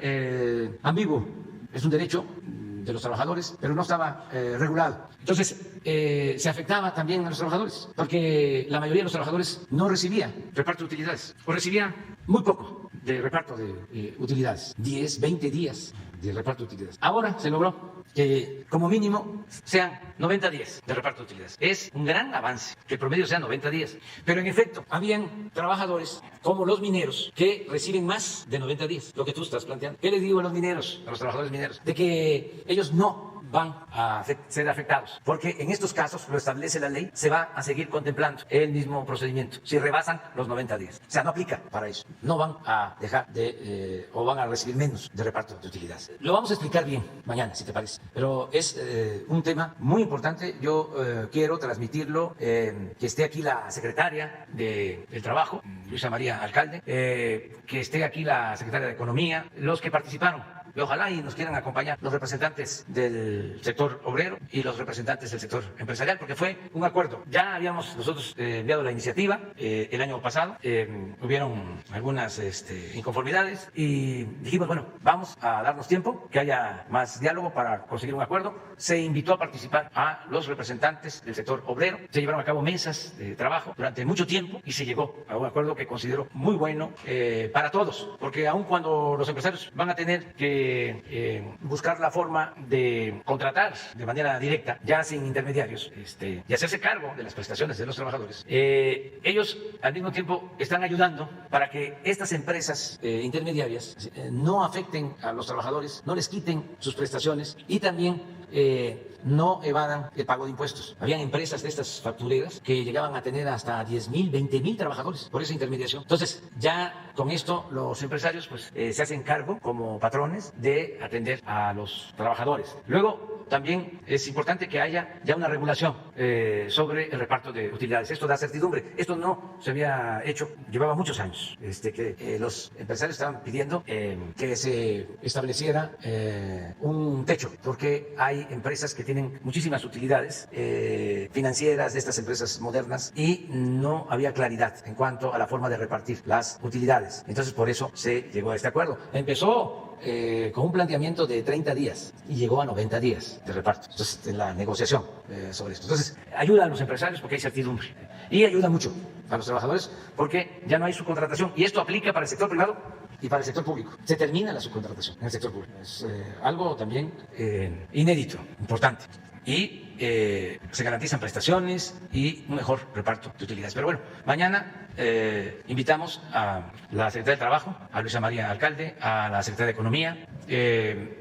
ambiguo. Es un derecho de los trabajadores, pero no estaba regulado. Entonces, se afectaba también a los trabajadores, porque la mayoría de los trabajadores no recibía reparto de utilidades, o recibía muy poco de reparto de utilidades, 10, 20 días de reparto de utilidades. Ahora se logró que como mínimo sean 90 días de reparto de utilidades. Es un gran avance que el promedio sea 90 días. Pero en efecto, habían trabajadores como los mineros que reciben más de 90 días, lo que tú estás planteando. ¿Qué les digo a los mineros, a los trabajadores mineros? De que ellos no van a ser afectados, porque en estos casos, lo establece la ley, se va a seguir contemplando el mismo procedimiento si rebasan los 90 días. O sea, no aplica para eso. No van a dejar de, o van a recibir menos de reparto de utilidades. Lo vamos a explicar bien mañana, si te parece. Pero es un tema muy importante. Yo quiero transmitirlo, que esté aquí la secretaria del Trabajo, Luisa María Alcalde, que esté aquí la secretaria de Economía, los que participaron. Y ojalá y nos quieran acompañar los representantes del sector obrero y los representantes del sector empresarial, porque fue un acuerdo. Ya habíamos nosotros enviado la iniciativa el año pasado, hubieron algunas inconformidades y dijimos, bueno, vamos a darnos tiempo, que haya más diálogo para conseguir un acuerdo. Se invitó a participar a los representantes del sector obrero, se llevaron a cabo mesas de trabajo durante mucho tiempo y se llegó a un acuerdo que considero muy bueno para todos, porque aun cuando los empresarios van a tener que buscar la forma de contratar de manera directa, ya sin intermediarios, y hacerse cargo de las prestaciones de los trabajadores, ellos al mismo tiempo están ayudando para que estas empresas intermediarias no afecten a los trabajadores, no les quiten sus prestaciones y también no evadan el pago de impuestos. Habían empresas de estas factureras que llegaban a tener hasta 10.000, 20.000 trabajadores por esa intermediación. Entonces, ya con esto los empresarios pues se hacen cargo como patrones de atender a los trabajadores. Luego, también es importante que haya ya una regulación sobre el reparto de utilidades. Esto da certidumbre. Esto no se había hecho, llevaba muchos años, que los empresarios estaban pidiendo que se estableciera un techo, porque hay empresas que tienen muchísimas utilidades financieras de estas empresas modernas y no había claridad en cuanto a la forma de repartir las utilidades. Entonces, por eso se llegó a este acuerdo. Empezó con un planteamiento de 30 días y llegó a 90 días de reparto. Entonces, en la negociación sobre esto. Entonces, ayuda a los empresarios porque hay certidumbre y ayuda mucho a los trabajadores porque ya no hay subcontratación y esto aplica para el sector privado y para el sector público. Se termina la subcontratación en el sector público. Es algo también inédito, importante. Y se garantizan prestaciones y un mejor reparto de utilidades. Pero bueno, mañana invitamos a la Secretaría de Trabajo, a Luisa María Alcalde, a la Secretaría de Economía.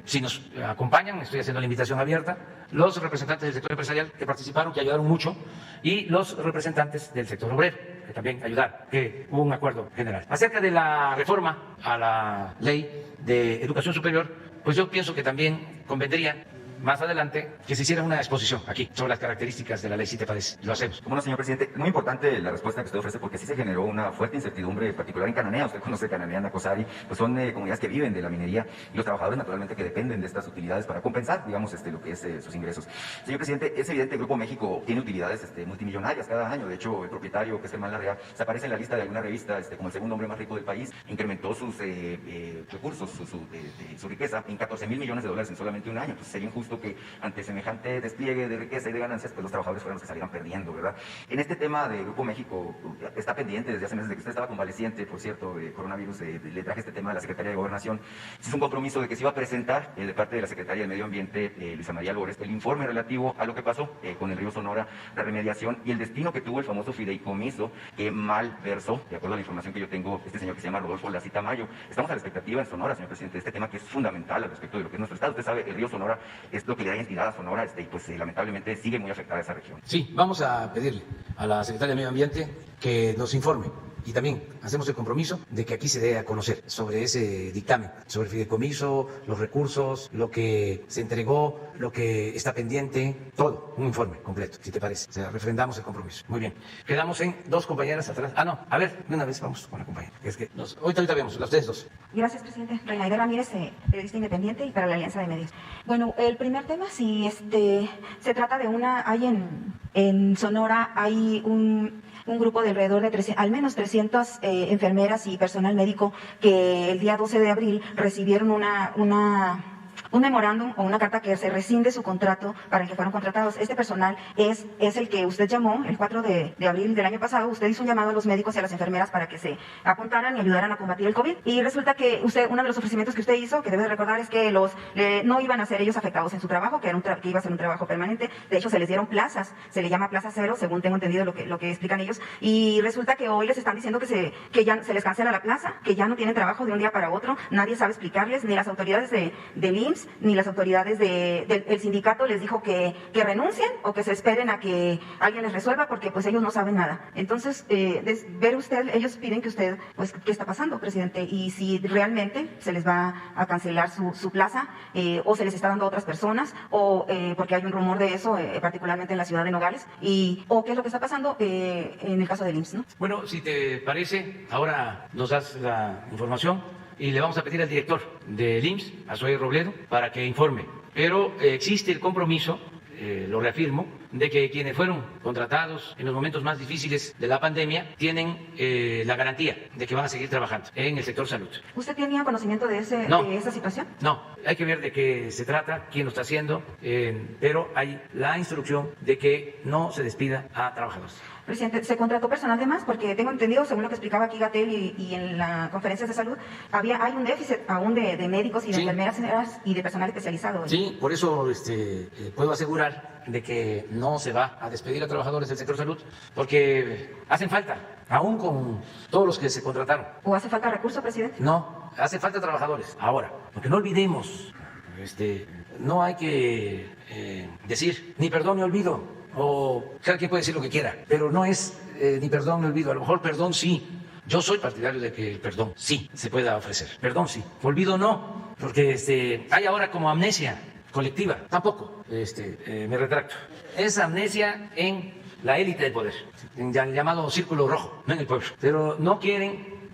Si nos acompañan, estoy haciendo la invitación abierta, los representantes del sector empresarial que participaron, que ayudaron mucho, y los representantes del sector obrero, que también ayudaron, que hubo un acuerdo general. Acerca de la reforma a la ley de educación superior, pues yo pienso que también convendría más adelante que se hiciera una exposición aquí sobre las características de la ley, si te parece. Lo hacemos. Como no, señor presidente, muy importante la respuesta que usted ofrece porque sí se generó una fuerte incertidumbre, en particular en Cananea. Usted conoce Cananea, Nacosari, pues son comunidades que viven de la minería y los trabajadores naturalmente que dependen de estas utilidades para compensar, digamos, lo que es sus ingresos. Señor presidente, es evidente que Grupo México tiene utilidades multimillonarias cada año. De hecho, el propietario, que es Germán Larrea, se aparece en la lista de alguna revista como el segundo hombre más rico del país, incrementó sus recursos, su riqueza en $14,000 millones en solamente un año. Pues sería injusto que ante semejante despliegue de riqueza y de ganancias, pues los trabajadores fueron los que salieran perdiendo, ¿verdad? En este tema de Grupo México, está pendiente desde hace meses de que usted estaba convaleciente, por cierto, de coronavirus, le traje este tema a la Secretaría de Gobernación. Es un compromiso de que se iba a presentar de parte de la Secretaría de Medio Ambiente, Luisa María Albores, el informe relativo a lo que pasó con el río Sonora, la remediación y el destino que tuvo el famoso fideicomiso que mal versó, de acuerdo a la información que yo tengo, este señor que se llama Rodolfo Lacita Mayo. Estamos a la expectativa en Sonora, señor presidente, de este tema que es fundamental al respecto de lo que es nuestro estado. Usted sabe, el río Sonora es lo que le da identidad a Sonora, y pues lamentablemente sigue muy afectada esa región. Sí, vamos a pedirle a la Secretaría de Medio Ambiente que nos informe y también hacemos el compromiso de que aquí se dé a conocer sobre ese dictamen, sobre el fideicomiso, los recursos, lo que se entregó, lo que está pendiente, todo, un informe completo, si te parece. O sea, refrendamos el compromiso. Muy bien. Quedamos en dos compañeras atrás. No, a ver, de una vez vamos con la compañera. Es que ahorita vemos, las ustedes dos. Gracias, presidente. Reinaide Ramírez, periodista independiente y para la Alianza de Medios. Bueno, el primer tema, si se trata de hay en Sonora hay un grupo de alrededor de al menos 300 enfermeras y personal médico que el día 12 de abril recibieron un memorándum o una carta que se rescinde su contrato para el que fueron contratados. Este personal es el que usted llamó el 4 de abril del año pasado. Usted hizo un llamado a los médicos y a las enfermeras para que se apuntaran y ayudaran a combatir el COVID. Y resulta que uno de los ofrecimientos que usted hizo, que debe de recordar, es que no iban a ser ellos afectados en su trabajo, que iba a ser un trabajo permanente. De hecho, se les dieron plazas, se le llama plaza cero, según tengo entendido lo que explican ellos. Y resulta que hoy les están diciendo que ya se les cancela la plaza, que ya no tienen trabajo de un día para otro. Nadie sabe explicarles, ni las autoridades del IMSS, ni las autoridades del sindicato les dijo que renuncien o que se esperen a que alguien les resuelva, porque pues ellos no saben nada. Entonces, ver usted, ellos piden que usted, pues, ¿qué está pasando, presidente? Y si realmente se les va a cancelar su plaza, o se les está dando a otras personas, o porque hay un rumor de eso, particularmente en la ciudad de Nogales, o qué es lo que está pasando en el caso del IMSS, ¿no? Bueno, si te parece, ahora nos das la información y le vamos a pedir al director del IMSS, a Zoe Robledo, para que informe. Pero existe el compromiso, lo reafirmo, de que quienes fueron contratados en los momentos más difíciles de la pandemia tienen la garantía de que van a seguir trabajando en el sector salud. ¿Usted tenía conocimiento de esa situación? No, hay que ver de qué se trata, quién lo está haciendo, pero hay la instrucción de que no se despida a trabajadores. Presidente, ¿se contrató personal de más? Porque tengo entendido, según lo que explicaba aquí Gatell y en la conferencia de salud, hay un déficit aún de médicos y de enfermeras y de personal especializado. Sí, por eso puedo asegurar de que no se va a despedir a trabajadores del sector salud, porque hacen falta, aún con todos los que se contrataron. ¿O hace falta recursos, presidente? No, hace falta trabajadores. Ahora, porque no olvidemos, no hay que decir ni perdón ni olvido, o cada quien puede decir lo que quiera, pero no es ni perdón ni olvido. A lo mejor perdón sí. Yo soy partidario de que el perdón sí se pueda ofrecer. Perdón sí. Olvido no, porque hay ahora como amnesia colectiva. Tampoco, me retracto. Es amnesia en la élite del poder, en el llamado círculo rojo, no en el pueblo. Pero no quieren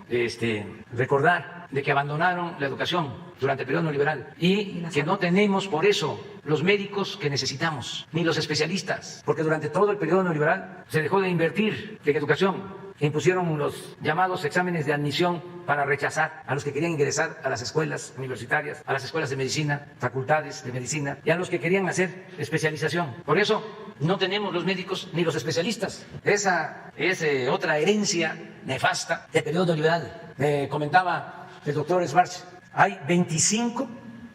recordar de que abandonaron la educación durante el periodo neoliberal y que no tenemos por eso los médicos que necesitamos, ni los especialistas, porque durante todo el periodo neoliberal se dejó de invertir en educación, que impusieron los llamados exámenes de admisión para rechazar a los que querían ingresar a las escuelas universitarias, a las escuelas de medicina, facultades de medicina, y a los que querían hacer especialización. Por eso no tenemos los médicos ni los especialistas. Esa es otra herencia nefasta del periodo neoliberal. Me comentaba el doctor Schwartz, hay 25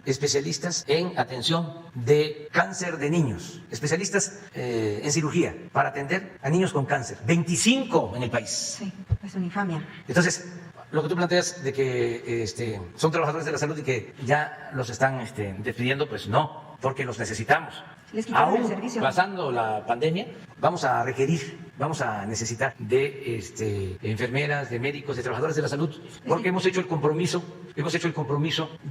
especialistas en atención de cáncer de niños, especialistas en cirugía para atender a niños con cáncer. 25 en el país. Sí, es una infamia. Entonces, lo que tú planteas de que son trabajadores de la salud y que ya los están despidiendo, pues no, porque los necesitamos. Les quitaron el Aún servicio. pasando la pandemia, vamos a necesitar de enfermeras, de médicos, de trabajadores de la salud, porque hemos hecho el compromiso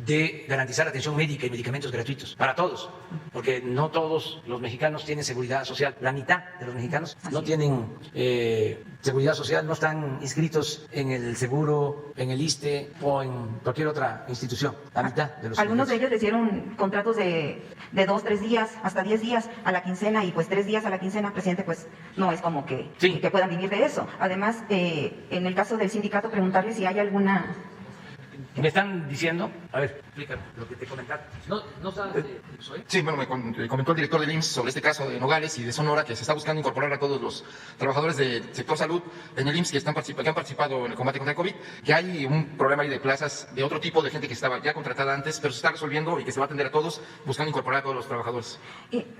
de garantizar atención médica y medicamentos gratuitos para todos, porque no todos los mexicanos tienen seguridad social. La mitad de los mexicanos no tienen seguridad social, no están inscritos en el seguro, en el ISSSTE o en cualquier otra institución. La mitad de los Algunos de mexicanos. ellos les dieron contratos de 2, 3 días, hasta 10 días a la quincena, y pues 3 días a la quincena, presidente, pues no es como que puedan vivir de eso. Además, en el caso del sindicato, preguntarle si hay alguna... Me están diciendo, a ver, explícame lo que te comentaron. ¿No sabes Zoe? Sí, bueno, me comentó el director del IMSS sobre este caso de Nogales y de Sonora, que se está buscando incorporar a todos los trabajadores del sector salud en el IMSS que han participado en el combate contra el COVID, que hay un problema ahí de plazas de otro tipo, de gente que estaba ya contratada antes, pero se está resolviendo y que se va a atender a todos, buscando incorporar a todos los trabajadores.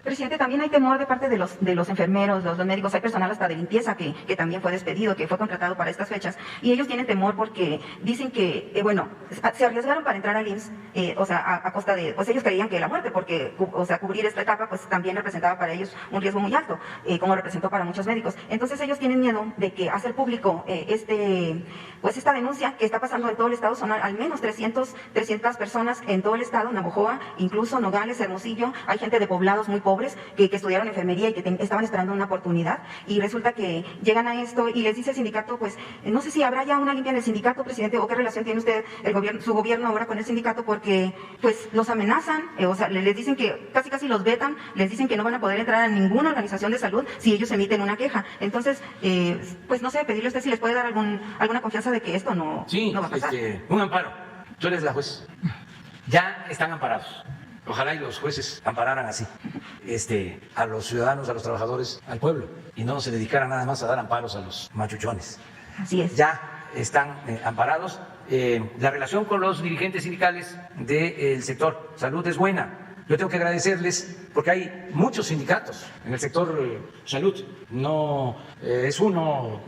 Presidente, también hay temor de parte de los enfermeros, los médicos, hay personal hasta de limpieza que también fue despedido, que fue contratado para estas fechas, y ellos tienen temor porque dicen que, se arriesgaron para entrar al IMSS, a costa de, pues ellos creían que la muerte, porque, cubrir esta etapa, pues también representaba para ellos un riesgo muy alto, como representó para muchos médicos. Entonces ellos tienen miedo de que hacer público esta denuncia que está pasando en todo el estado. Son al menos 300 personas en todo el estado, Navojoa, incluso Nogales, Hermosillo. Hay gente de poblados muy pobres que estudiaron enfermería y que estaban esperando una oportunidad, y resulta que llegan a esto y les dice el sindicato, pues no sé si habrá ya una limpia en el sindicato, presidente, o qué relación tiene usted, su gobierno ahora con el sindicato, porque pues los amenazan, les dicen que casi los vetan, les dicen que no van a poder entrar a ninguna organización de salud si ellos emiten una queja. Entonces, pues no sé, pedirle a usted si les puede dar alguna confianza de que esto no va a pasar. Un amparo. Tú eres la juez. Ya están amparados. Ojalá y los jueces ampararan así a los ciudadanos, a los trabajadores, al pueblo, y no se dedicaran nada más a dar amparos a los machuchones. Así es. Ya están amparados. La relación con los dirigentes sindicales del sector salud es buena. Yo tengo que agradecerles porque hay muchos sindicatos en el sector salud, no es uno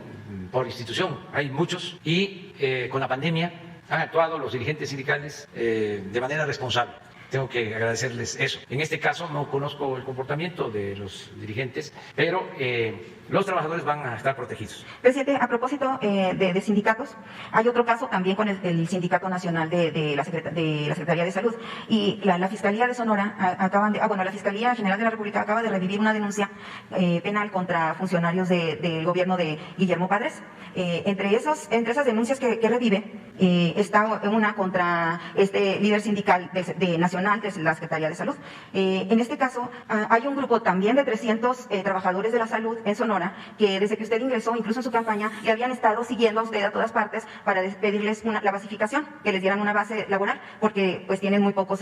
por institución, hay muchos, y con la pandemia han actuado los dirigentes sindicales de manera responsable. Tengo que agradecerles eso. En este caso no conozco el comportamiento de los dirigentes, pero los trabajadores van a estar protegidos. Presidente, a propósito de sindicatos, hay otro caso también con el Sindicato Nacional de la Secretaría de Salud. Y la Fiscalía de Sonora la Fiscalía General de la República acaba de revivir una denuncia penal contra funcionarios del gobierno de Guillermo Padres. Entre esas denuncias que revive está una contra este líder sindical nacional de la Secretaría de Salud. En este caso hay un grupo también de 300 trabajadores de la salud en Sonora que desde que usted ingresó, incluso en su campaña, le habían estado siguiendo a usted a todas partes para pedirles la basificación, que les dieran una base laboral, porque pues tienen muy pocos,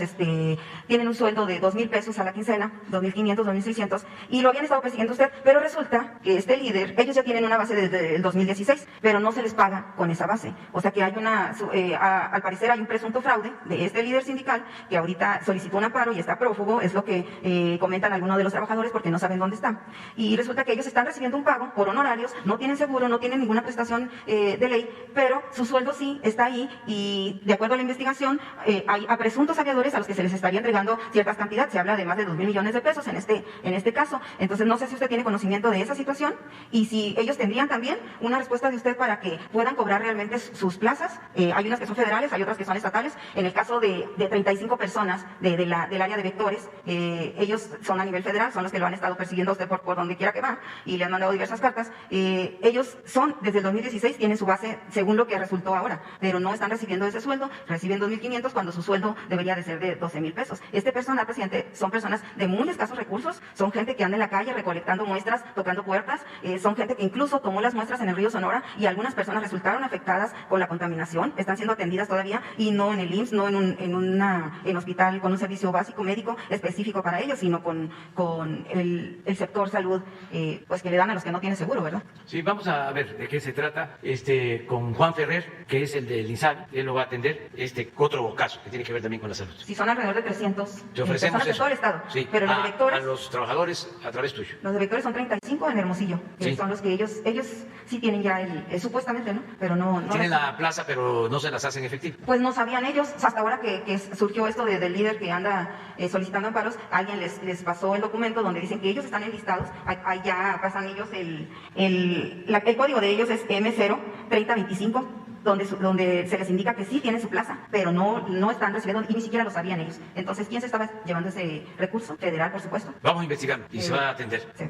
tienen un sueldo de 2,000 pesos a la quincena, 2,500, 2,600, y lo habían estado persiguiendo usted, pero resulta que este líder, ellos ya tienen una base desde el 2016, pero no se les paga con esa base. O sea que hay al parecer hay un presunto fraude de este líder sindical que ahorita solicitó un amparo y está prófugo, es lo que comentan algunos de los trabajadores porque no saben dónde está. Y resulta que ellos están recibiendo un pago por honorarios, no tienen seguro, no tienen ninguna prestación de ley, pero su sueldo sí está ahí y de acuerdo a la investigación hay a presuntos aviadores a los que se les estaría entregando ciertas cantidades, se habla de más de 2,000 millones de pesos en este caso. Entonces no sé si usted tiene conocimiento de esa situación y si ellos tendrían también una respuesta de usted para que puedan cobrar realmente sus plazas. Hay unas que son federales, hay otras que son estatales. En el caso de 35 personas del área de vectores, ellos son a nivel federal, son los que lo han estado persiguiendo a usted por donde quiera que va y le han mandado diversas cartas. Ellos son, desde el 2016, tienen su base según lo que resultó ahora, pero no están recibiendo ese sueldo, reciben 2,500 cuando su sueldo debería de ser de 12,000 pesos. Este personal, presidente, son personas de muy escasos recursos, son gente que anda en la calle recolectando muestras, tocando puertas, son gente que incluso tomó las muestras en el río Sonora y algunas personas resultaron afectadas con la contaminación, están siendo atendidas todavía y no en el IMSS, no en un hospital con un servicio básico médico específico para ellos, sino con el sector salud, pues que le dan a los que no tienen seguro, ¿verdad? Sí, vamos a ver de qué se trata con Juan Ferrer, que es el del INSABI, él lo va a atender, otro caso que tiene que ver también con la salud. Si son alrededor de 300 te ofrecemos personas de todo el estado, sí, pero los vectores, a los trabajadores a través tuyo. Los vectores son 35 en Hermosillo, sí. Son los que ellos sí tienen ya supuestamente, ¿no? Pero no tienen la plaza, pero no se las hacen efectivas. Pues no sabían ellos, hasta ahora que surgió esto del líder que anda solicitando amparos, alguien les pasó el documento donde dicen que ellos están enlistados, ahí ya pasan ellos el código de ellos es M03025, donde se les indica que sí tienen su plaza, pero no están recibiendo y ni siquiera lo sabían ellos. Entonces, ¿quién se estaba llevando ese recurso? Federal, por supuesto. Vamos a investigarlo y se va a atender. Sí,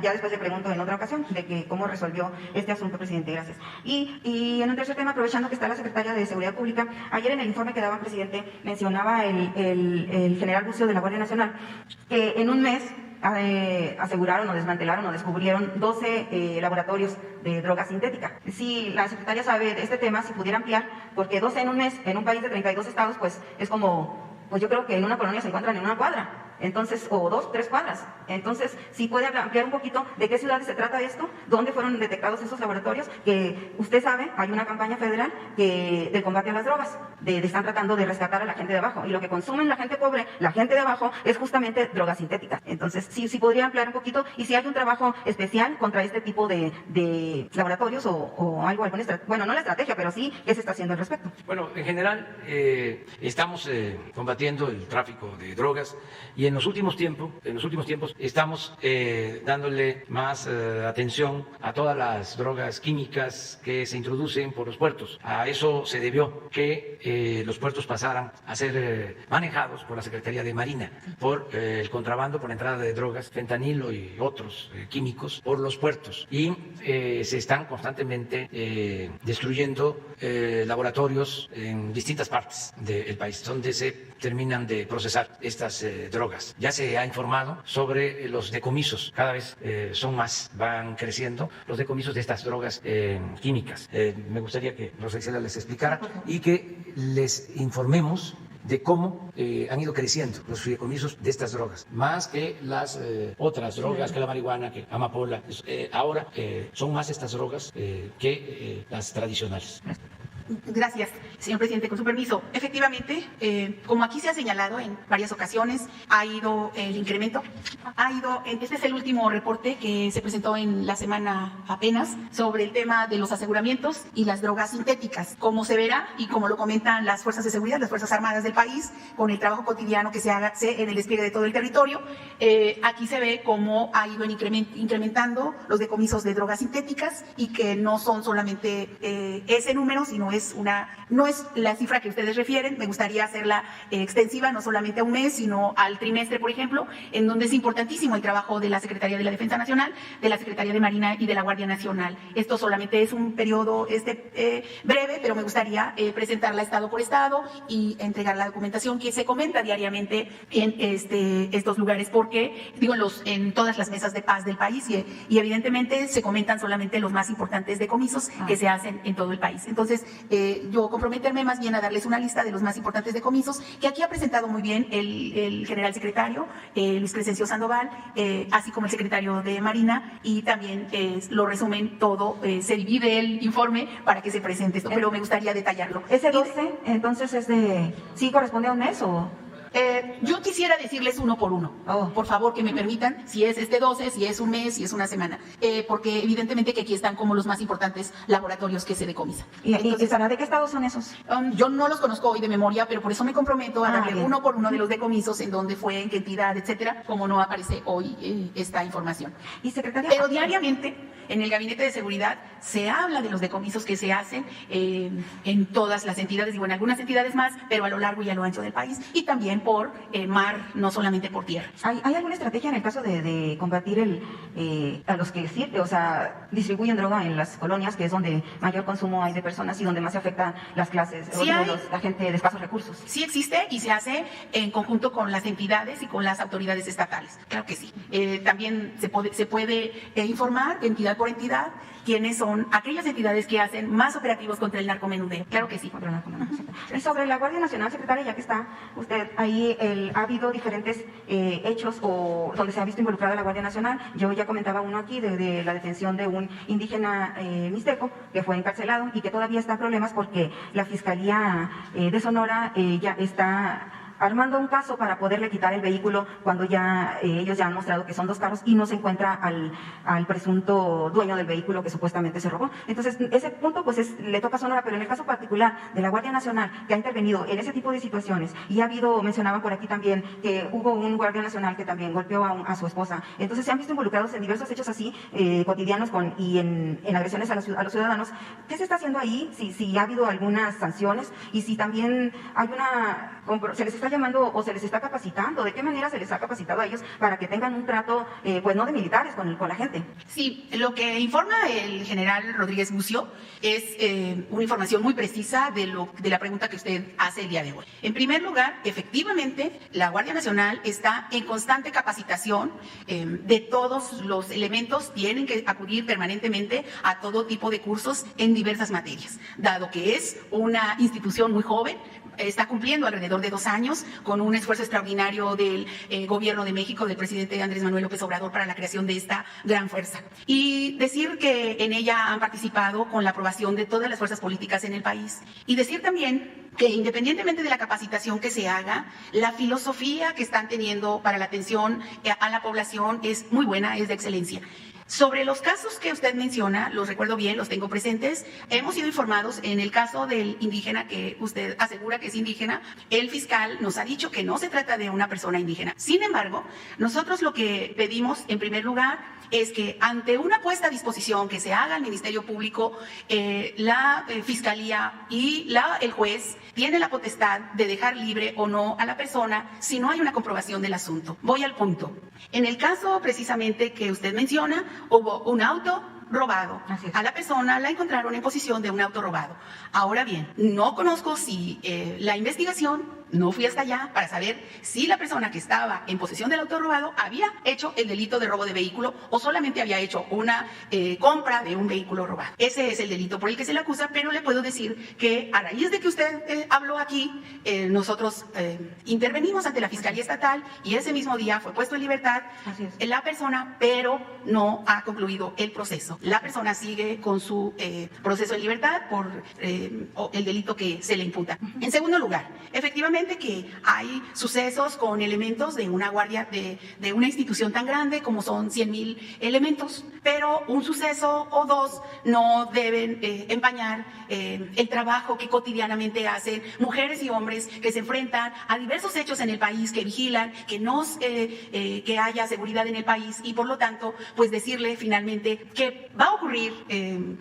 ya después le pregunto en otra ocasión de que cómo resolvió este asunto, presidente. Gracias. Y en un tercer tema, aprovechando que está la secretaria de Seguridad Pública, ayer en el informe que daba, presidente, mencionaba el general Bucio de la Guardia Nacional que en un mes aseguraron o desmantelaron o descubrieron 12 laboratorios de droga sintética. Si la secretaria sabe de este tema, si pudiera ampliar, porque 12 en un mes, en un país de 32 estados, pues es como, pues yo creo que en una colonia se encuentran en una cuadra. Entonces, o 2, 3 cuadras. Entonces, si puede ampliar un poquito de qué ciudades se trata esto, dónde fueron detectados esos laboratorios, que usted sabe, hay una campaña federal del combate a las drogas, están tratando de rescatar a la gente de abajo, y lo que consumen la gente pobre, la gente de abajo, es justamente drogas sintéticas. Entonces, sí podría ampliar un poquito, y si hay un trabajo especial contra este tipo de laboratorios o algo, bueno, no la estrategia, pero sí, ¿qué se está haciendo al respecto? Bueno, en general, estamos combatiendo el tráfico de drogas, y en los últimos tiempos estamos dándole más atención a todas las drogas químicas que se introducen por los puertos. A eso se debió que los puertos pasaran a ser manejados por la Secretaría de Marina, por el contrabando, por la entrada de drogas, fentanilo y otros químicos por los puertos. Y se están constantemente destruyendo laboratorios en distintas partes del país donde se terminan de procesar estas drogas. Ya se ha informado sobre los decomisos, cada vez son más, van creciendo los decomisos de estas drogas químicas. Me gustaría que Rosa Isela les explicara y que les informemos de cómo han ido creciendo los fideicomisos de estas drogas, más que las otras drogas, que la marihuana, que amapola. Ahora son más estas drogas que las tradicionales. Gracias, señor presidente. Con su permiso, efectivamente, como aquí se ha señalado en varias ocasiones, ha ido el incremento, este es el último reporte que se presentó en la semana apenas sobre el tema de los aseguramientos y las drogas sintéticas. Como se verá y como lo comentan las fuerzas de seguridad, las fuerzas armadas del país, con el trabajo cotidiano que se hace en el despliegue de todo el territorio, aquí se ve cómo ha ido incrementando los decomisos de drogas sintéticas y que no son solamente ese número, sino no es la cifra que ustedes refieren. Me gustaría hacerla extensiva, no solamente a un mes, sino al trimestre, por ejemplo, en donde es importantísimo el trabajo de la Secretaría de la Defensa Nacional, de la Secretaría de Marina y de la Guardia Nacional. Esto solamente es un periodo breve, pero me gustaría presentarla estado por estado y entregar la documentación que se comenta diariamente en estos lugares, porque en todas las mesas de paz del país y evidentemente se comentan solamente los más importantes decomisos que se hacen en todo el país. Entonces, yo comprometerme más bien a darles una lista de los más importantes decomisos que aquí ha presentado muy bien el general secretario Luis Crescencio Sandoval, así como el secretario de Marina, y también lo resumen todo, se divide el informe para que se presente esto, pero me gustaría detallarlo. Ese 12, entonces ¿sí corresponde a un mes o...? Yo quisiera decirles uno por uno. Por favor, que me permitan, si es 12, si es un mes, si es una semana, porque evidentemente que aquí están como los más importantes laboratorios que se decomisan. Entonces, ¿de qué estados son esos? Yo no los conozco hoy de memoria, pero por eso me comprometo a darle uno por uno de los decomisos, en dónde fue, en qué entidad, etcétera, como no aparece hoy esta información. Y secretaria, pero diariamente en el Gabinete de Seguridad se habla de los decomisos que se hacen en todas las entidades, en algunas entidades más, pero a lo largo y a lo ancho del país, y también por mar, no solamente por tierra. ¿Hay alguna estrategia en el caso de combatir a los que distribuyen droga en las colonias, que es donde mayor consumo hay de personas y donde más se afectan las clases, la gente de escasos recursos? Sí existe y se hace en conjunto con las entidades y con las autoridades estatales. Claro que sí. También se puede informar entidad por entidad quiénes son aquellas entidades que hacen más operativos contra el narcomenudeo. Claro que sí. Contra el narcomenudeo. Y sobre la Guardia Nacional, secretaria, ya que está usted ahí, ha habido diferentes hechos donde se ha visto involucrada la Guardia Nacional. Yo ya comentaba uno aquí de la detención de un indígena mixteco que fue encarcelado y que todavía está en problemas porque la Fiscalía de Sonora ya está armando un caso para poderle quitar el vehículo cuando ellos ya han mostrado que son 2 carros y no se encuentra al presunto dueño del vehículo que supuestamente se robó. Entonces, ese punto le toca a Sonora, pero en el caso particular de la Guardia Nacional, que ha intervenido en ese tipo de situaciones, y ha habido, mencionaban por aquí también, que hubo un Guardia Nacional que también golpeó a su esposa. Entonces, se han visto involucrados en diversos hechos así, cotidianos y en agresiones a los ciudadanos. ¿Qué se está haciendo ahí? Si ha habido algunas sanciones y si también hay se les está llamando o se les está capacitando, ¿de qué manera se les ha capacitado a ellos para que tengan un trato, no de militares, con la gente? Sí, lo que informa el general Rodríguez Bucio es una información muy precisa de la pregunta que usted hace el día de hoy. En primer lugar, efectivamente, la Guardia Nacional está en constante capacitación de todos los elementos, tienen que acudir permanentemente a todo tipo de cursos en diversas materias, dado que es una institución muy joven. Está cumpliendo alrededor de 2 años con un esfuerzo extraordinario del gobierno de México, del presidente Andrés Manuel López Obrador, para la creación de esta gran fuerza. Y decir que en ella han participado con la aprobación de todas las fuerzas políticas en el país. Y decir también que independientemente de la capacitación que se haga, la filosofía que están teniendo para la atención a la población es muy buena, es de excelencia. Sobre los casos que usted menciona, los recuerdo bien, los tengo presentes. Hemos sido informados en el caso del indígena que usted asegura que es indígena. El fiscal nos ha dicho que no se trata de una persona indígena. Sin embargo, nosotros lo que pedimos en primer lugar es que ante una puesta a disposición que se haga al Ministerio Público, la Fiscalía y el juez tiene la potestad de dejar libre o no a la persona si no hay una comprobación del asunto. Voy al punto. En el caso precisamente que usted menciona, hubo un auto robado. A la persona la encontraron en posición de un auto robado. Ahora bien, no conozco si la investigación no fui hasta allá para saber si la persona que estaba en posesión del auto robado había hecho el delito de robo de vehículo o solamente había hecho una compra de un vehículo robado. Ese es el delito por el que se le acusa, pero le puedo decir que a raíz de que usted habló aquí, nosotros intervenimos ante la Fiscalía Estatal y ese mismo día fue puesto en libertad la persona, pero no ha concluido el proceso. La persona sigue con su proceso en libertad por el delito que se le imputa. En segundo lugar, efectivamente que hay sucesos con elementos de una guardia de una institución tan grande como son 100,000 elementos, pero un suceso o dos no deben empañar el trabajo que cotidianamente hacen mujeres y hombres que se enfrentan a diversos hechos en el país, que vigilan, que haya seguridad en el país y por lo tanto, pues decirle finalmente que va a ocurrir,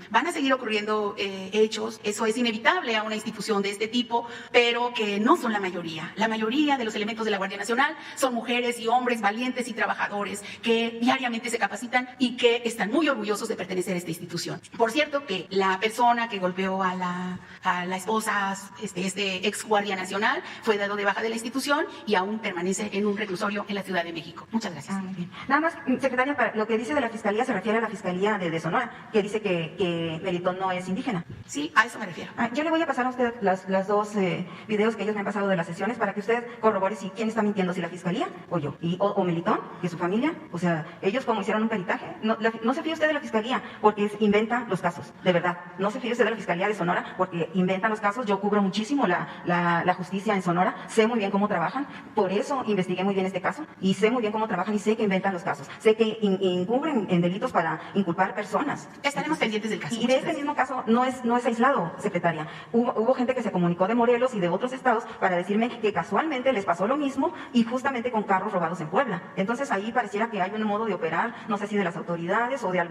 van a seguir ocurriendo hechos, eso es inevitable a una institución de este tipo, pero que no son la mayoría. La mayoría de los elementos de la Guardia Nacional son mujeres y hombres valientes y trabajadores que diariamente se capacitan y que están muy orgullosos de pertenecer a esta institución. Por cierto que la persona que golpeó a la esposa, este ex Guardia Nacional, fue dado de baja de la institución y aún permanece en un reclusorio en la Ciudad de México. Muchas gracias. Muy bien. Nada más, secretaria, lo que dice de la Fiscalía se refiere a la Fiscalía de Sonora, que dice que Melitón no es indígena. Sí, a eso me refiero. Yo le voy a pasar a usted las dos videos que ellos me han pasado de las sesiones para que usted corrobore si quién está mintiendo, si la Fiscalía o yo, o Melitón, que su familia, o sea, ellos como hicieron un peritaje, no se fíe usted de la Fiscalía porque inventa los casos, de verdad, no se fíe usted de la Fiscalía de Sonora porque inventan los casos. Yo cubro muchísimo la justicia en Sonora, sé muy bien cómo trabajan, por eso investigué muy bien este caso y sé muy bien cómo trabajan y sé que inventan los casos, sé que incurren en delitos para inculpar personas. Estaremos pendientes del caso. Y de este mismo caso no es aislado, secretaria. Hubo gente que se comunicó de Morelos y de otros estados para decirme que casualmente les pasó lo mismo y justamente con carros robados en Puebla. Entonces ahí pareciera que hay un modo de operar, no sé si de las autoridades o de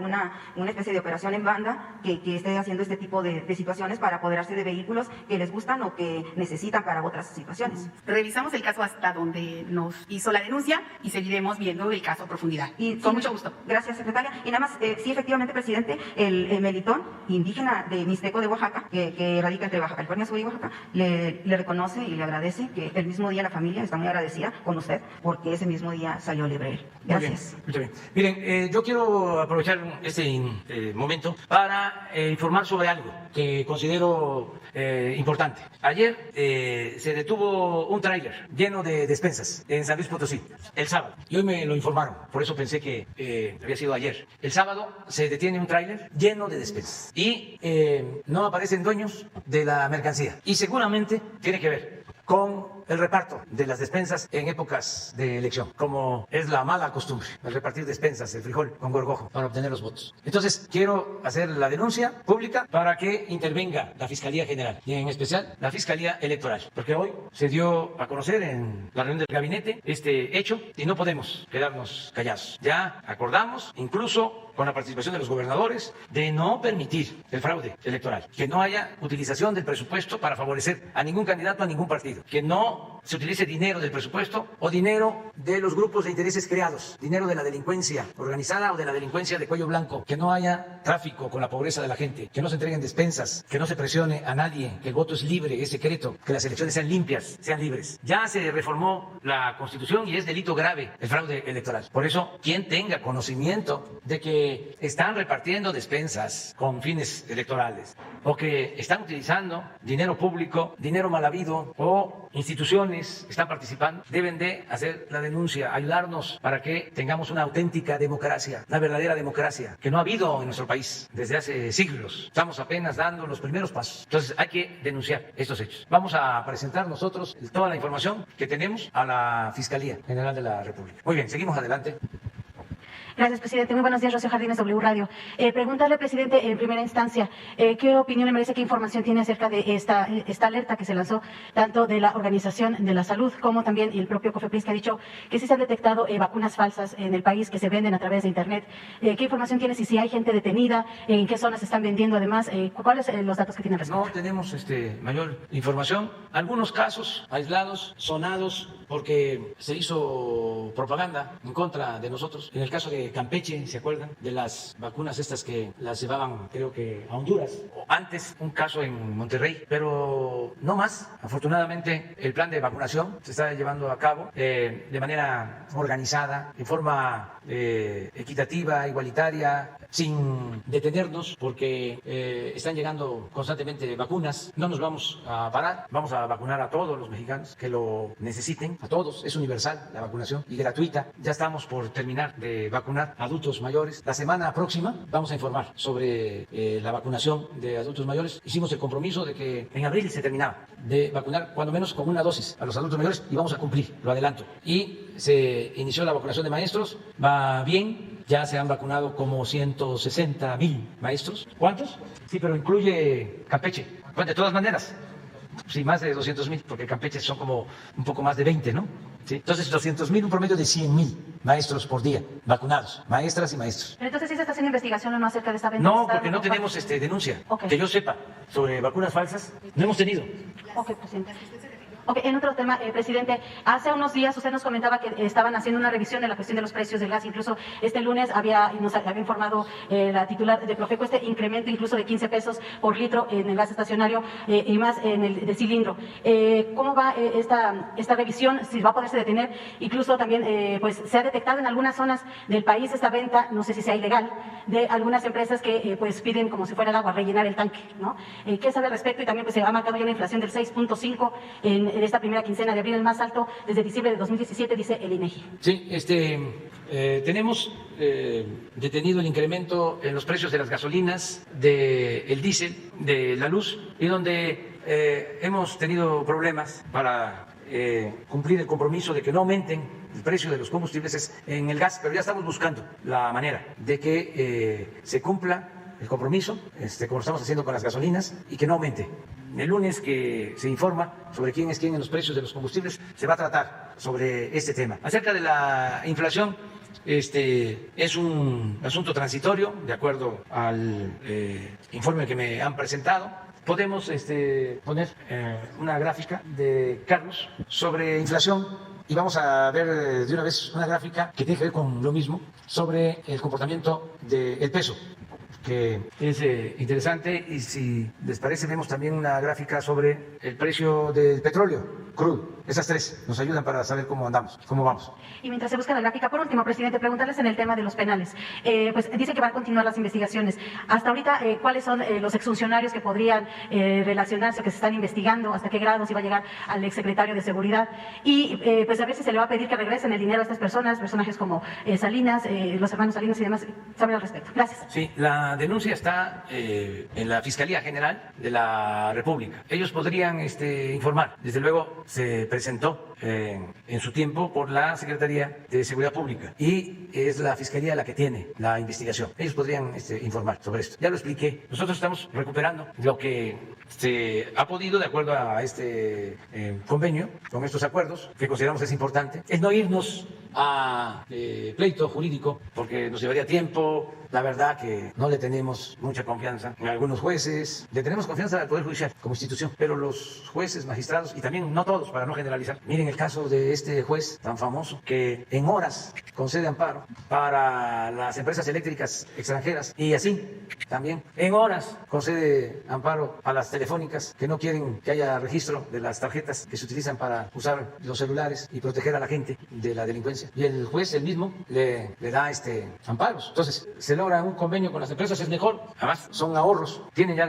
una especie de operación en banda que esté haciendo este tipo de situaciones para apoderarse de vehículos que les gustan o que necesitan para otras situaciones. Revisamos el caso hasta donde nos hizo la denuncia y seguiremos viendo el caso a profundidad. Y con mucho gusto. Gracias, secretaria. Y nada más, sí, efectivamente, presidente, el Melitón, indígena de Mixteco de Oaxaca, que radica entre Baja California Sur y Oaxaca, le reconoce y le agradece que el mismo día la familia está muy agradecida con usted porque ese mismo día salió libre él. Gracias. Muy bien. Miren, yo quiero aprovechar este momento para informar sobre algo que considero importante. Ayer se detuvo un tráiler lleno de despensas en San Luis Potosí, el sábado, y hoy me lo informaron, por eso pensé que había sido ayer. El sábado se detiene un tráiler lleno de despensas y no aparecen dueños de la mercancía y seguramente tiene que ver con el reparto de las despensas en épocas de elección, como es la mala costumbre, el repartir despensas, el frijol con gorgojo para obtener los votos. Entonces, quiero hacer la denuncia pública para que intervenga la Fiscalía General y en especial la Fiscalía Electoral, porque hoy se dio a conocer en la reunión del gabinete este hecho y no podemos quedarnos callados. Ya acordamos, incluso con la participación de los gobernadores, de no permitir el fraude electoral, que no haya utilización del presupuesto para favorecer a ningún candidato, a ningún partido, que no se utilice dinero del presupuesto o dinero de los grupos de intereses creados, dinero de la delincuencia organizada o de la delincuencia de cuello blanco, que no haya tráfico con la pobreza de la gente, que no se entreguen despensas, que no se presione a nadie, que el voto es libre, es secreto, que las elecciones sean limpias, sean libres. Ya se reformó la Constitución y es delito grave el fraude electoral. Por eso, quien tenga conocimiento de que están repartiendo despensas con fines electorales o que están utilizando dinero público, dinero mal habido o instituciones están participando, deben de hacer la denuncia, ayudarnos para que tengamos una auténtica democracia, una verdadera democracia que no ha habido en nuestro país desde hace siglos. Estamos apenas dando los primeros pasos. Entonces hay que denunciar estos hechos. Vamos a presentar nosotros toda la información que tenemos a la Fiscalía General de la República. Muy bien, seguimos adelante. Gracias, presidente. Muy buenos días, Rocío Jardines, W Radio. Preguntarle, presidente, en primera instancia, ¿qué opinión le merece, qué información tiene acerca de esta alerta que se lanzó tanto de la Organización de la Salud como también el propio COFEPRIS, que ha dicho que sí se han detectado vacunas falsas en el país que se venden a través de Internet? ¿Qué información tiene? Si hay gente detenida, en qué zonas se están vendiendo además, ¿cuáles son los datos que tienen respecto? No tenemos mayor información. Algunos casos aislados, sonados, porque se hizo propaganda en contra de nosotros. En el caso de Campeche, ¿se acuerdan? De las vacunas estas que las llevaban, creo que a Honduras. O antes, un caso en Monterrey, pero no más. Afortunadamente, el plan de vacunación se está llevando a cabo de manera organizada, en forma equitativa, igualitaria, sin detenernos, porque están llegando constantemente vacunas. No nos vamos a parar, vamos a vacunar a todos los mexicanos que lo necesiten, a todos. Es universal la vacunación y gratuita. Ya estamos por terminar de vacunar a adultos mayores. La semana próxima vamos a informar sobre la vacunación de adultos mayores. Hicimos el compromiso de que en abril se terminaba de vacunar cuando menos con una dosis a los adultos mayores y vamos a cumplir, lo adelanto. Y se inició la vacunación de maestros, va bien. Ya se han vacunado como 160,000 maestros. ¿Cuántos? Sí, pero incluye Campeche. Bueno, de todas maneras, sí, más de 200,000, porque Campeche son como un poco más de 20, ¿no? Sí. Entonces, 200,000, un promedio de 100,000 maestros por día vacunados, maestras y maestros. Pero entonces, ¿sí se está haciendo investigación o no acerca de esta venta? No, porque no tenemos denuncia. Okay. Que yo sepa sobre vacunas falsas, no hemos tenido. Ok, presidente. Ok, en otro tema, presidente, hace unos días usted nos comentaba que estaban haciendo una revisión de la cuestión de los precios del gas. Incluso este lunes nos había informado la titular de Profeco este incremento incluso de 15 pesos por litro en el gas estacionario y más en el de cilindro. ¿Cómo va esta revisión? Si va a poderse detener. Incluso también pues se ha detectado en algunas zonas del país esta venta, no sé si sea ilegal, de algunas empresas que pues piden como si fuera el agua, rellenar el tanque, ¿no? ¿Qué sabe al respecto? Y también pues se ha marcado ya una inflación del 6.5 en esta primera quincena de abril, el más alto desde diciembre de 2017, dice el INEGI. Sí, tenemos detenido el incremento en los precios de las gasolinas, del diésel, de la luz, y donde hemos tenido problemas para cumplir el compromiso de que no aumenten el precio de los combustibles es en el gas, pero ya estamos buscando la manera de que se cumpla el compromiso, como lo estamos haciendo con las gasolinas, y que no aumente. El lunes que se informa sobre quién es quién en los precios de los combustibles, se va a tratar sobre este tema. Acerca de la inflación, es un asunto transitorio, de acuerdo al informe que me han presentado. Podemos poner una gráfica de Carlos sobre inflación y vamos a ver de una vez una gráfica que tiene que ver con lo mismo sobre el comportamiento del peso, que es interesante, y si les parece vemos también una gráfica sobre el precio del petróleo crudo. Esas tres nos ayudan para saber cómo andamos, cómo vamos. Y mientras se busca la gráfica, por último, presidente, preguntarles en el tema de los penales. Pues dice que van a continuar las investigaciones. Hasta ahorita, ¿cuáles son los exfuncionarios que podrían relacionarse o que se están investigando? ¿Hasta qué grado se va a llegar al exsecretario de Seguridad? Y pues a ver si se le va a pedir que regresen el dinero a estas personas, personajes como Salinas, los hermanos Salinas y demás. ¿Saben al respecto? Gracias. Sí, la denuncia está en la Fiscalía General de la República. Ellos podrían informar. Desde luego se presentó en su tiempo por la Secretaría de Seguridad Pública y es la Fiscalía la que tiene la investigación. Ellos podrían informar sobre esto. Ya lo expliqué. Nosotros estamos recuperando lo que se ha podido de acuerdo a este convenio, con estos acuerdos, que consideramos es importante. Es no irnos a pleito jurídico porque nos llevaría tiempo. La verdad que no le tenemos mucha confianza en algunos jueces. Le tenemos confianza al Poder Judicial como institución, pero los jueces, magistrados, y también no todos, para no generalizar. Miren el caso de este juez tan famoso que en horas concede amparo para las empresas eléctricas extranjeras y así también en horas concede amparo a las telefónicas que no quieren que haya registro de las tarjetas que se utilizan para usar los celulares y proteger a la gente de la delincuencia. Y el juez él mismo le da amparos. Entonces se logra un convenio con las empresas, es mejor. Además son ahorros. Tienen ya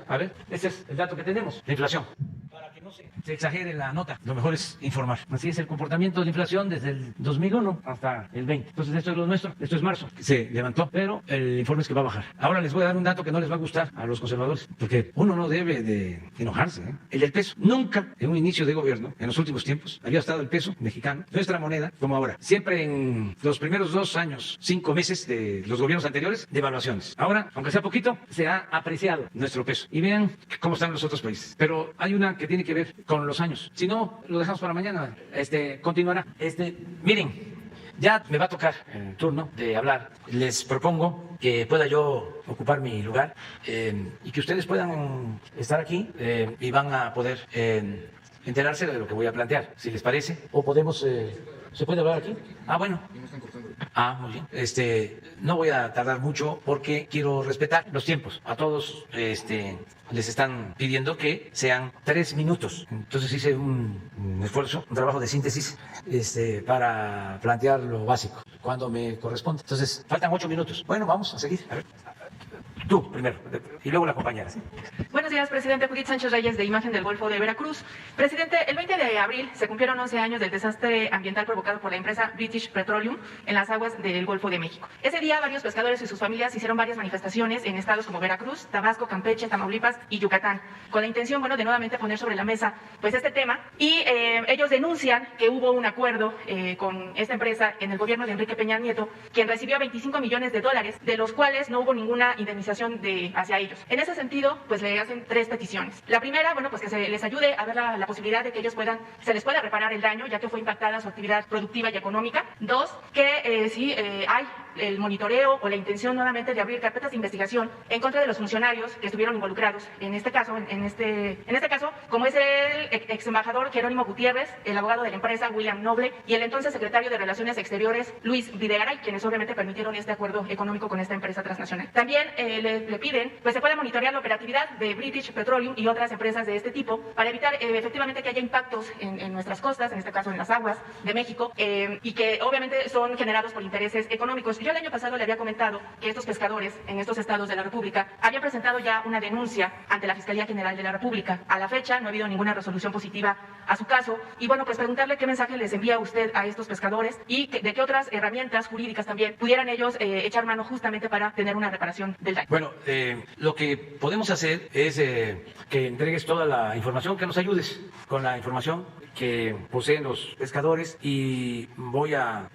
a ver, ese es el dato que tenemos, la inflación. Para que no se exagere la nota, lo mejor es informar. Así es el comportamiento de la inflación desde el 2001 hasta el 20. Entonces esto es lo nuestro, esto es marzo, se levantó, pero el informe es que va a bajar. Ahora les voy a dar un dato que no les va a gustar a los conservadores, porque uno no debe de enojarse. El del peso. Nunca en un inicio de gobierno, en los últimos tiempos, había estado el peso mexicano, nuestra moneda, como ahora. Siempre en los primeros 2 años, 5 meses de los gobiernos anteriores, devaluaciones. Ahora, aunque sea poquito, se ha apreciado nuestro peso. Y vean cómo están los otros países. Pero hay una que tiene que ver con los años. Si no, lo dejamos para mañana. Continuará. Miren, ya me va a tocar el turno de hablar. Les propongo que pueda yo ocupar mi lugar y que ustedes puedan estar aquí y van a poder enterarse de lo que voy a plantear, si les parece. O podemos... ¿Se puede hablar aquí? Ah, bueno. Ah, muy bien. No voy a tardar mucho porque quiero respetar los tiempos. A todos les están pidiendo que sean 3 minutos. Entonces hice un esfuerzo, un trabajo de síntesis para plantear lo básico cuando me corresponde. Entonces, faltan 8 minutos. Bueno, vamos a seguir. A ver. Tú primero, y luego la compañera. ¿Sí? Buenos días, presidente. Judith Sánchez Reyes, de Imagen del Golfo de Veracruz. Presidente, el 20 de abril se cumplieron 11 años del desastre ambiental provocado por la empresa British Petroleum en las aguas del Golfo de México. Ese día, varios pescadores y sus familias hicieron varias manifestaciones en estados como Veracruz, Tabasco, Campeche, Tamaulipas y Yucatán, con la intención, de nuevamente poner sobre la mesa pues este tema. Y ellos denuncian que hubo un acuerdo con esta empresa en el gobierno de Enrique Peña Nieto, quien recibió $25 millones, de los cuales no hubo ninguna indemnización hacia ellos. En ese sentido, pues le hacen 3 peticiones. La primera, pues que se les ayude a ver la posibilidad de que ellos se les pueda reparar el daño, ya que fue impactada su actividad productiva y económica. 2, que si hay el monitoreo o la intención nuevamente de abrir carpetas de investigación en contra de los funcionarios que estuvieron involucrados en este caso, como es el ex embajador Jerónimo Gutiérrez, el abogado de la empresa William Noble y el entonces secretario de Relaciones Exteriores Luis Videgaray, quienes obviamente permitieron este acuerdo económico con esta empresa transnacional. También le piden pues se pueda monitorear la operatividad de British Petroleum y otras empresas de este tipo para evitar efectivamente que haya impactos en nuestras costas, en este caso en las aguas de México, y que obviamente son generados por intereses económicos. Yo el año pasado le había comentado que estos pescadores en estos estados de la República habían presentado ya una denuncia ante la Fiscalía General de la República. A la fecha no ha habido ninguna resolución positiva a su caso y pues preguntarle qué mensaje les envía usted a estos pescadores y de qué otras herramientas jurídicas también pudieran ellos echar mano justamente para tener una reparación del daño. Bueno, lo que podemos hacer es que entregues toda la información, que nos ayudes con la información que poseen los pescadores, y voy a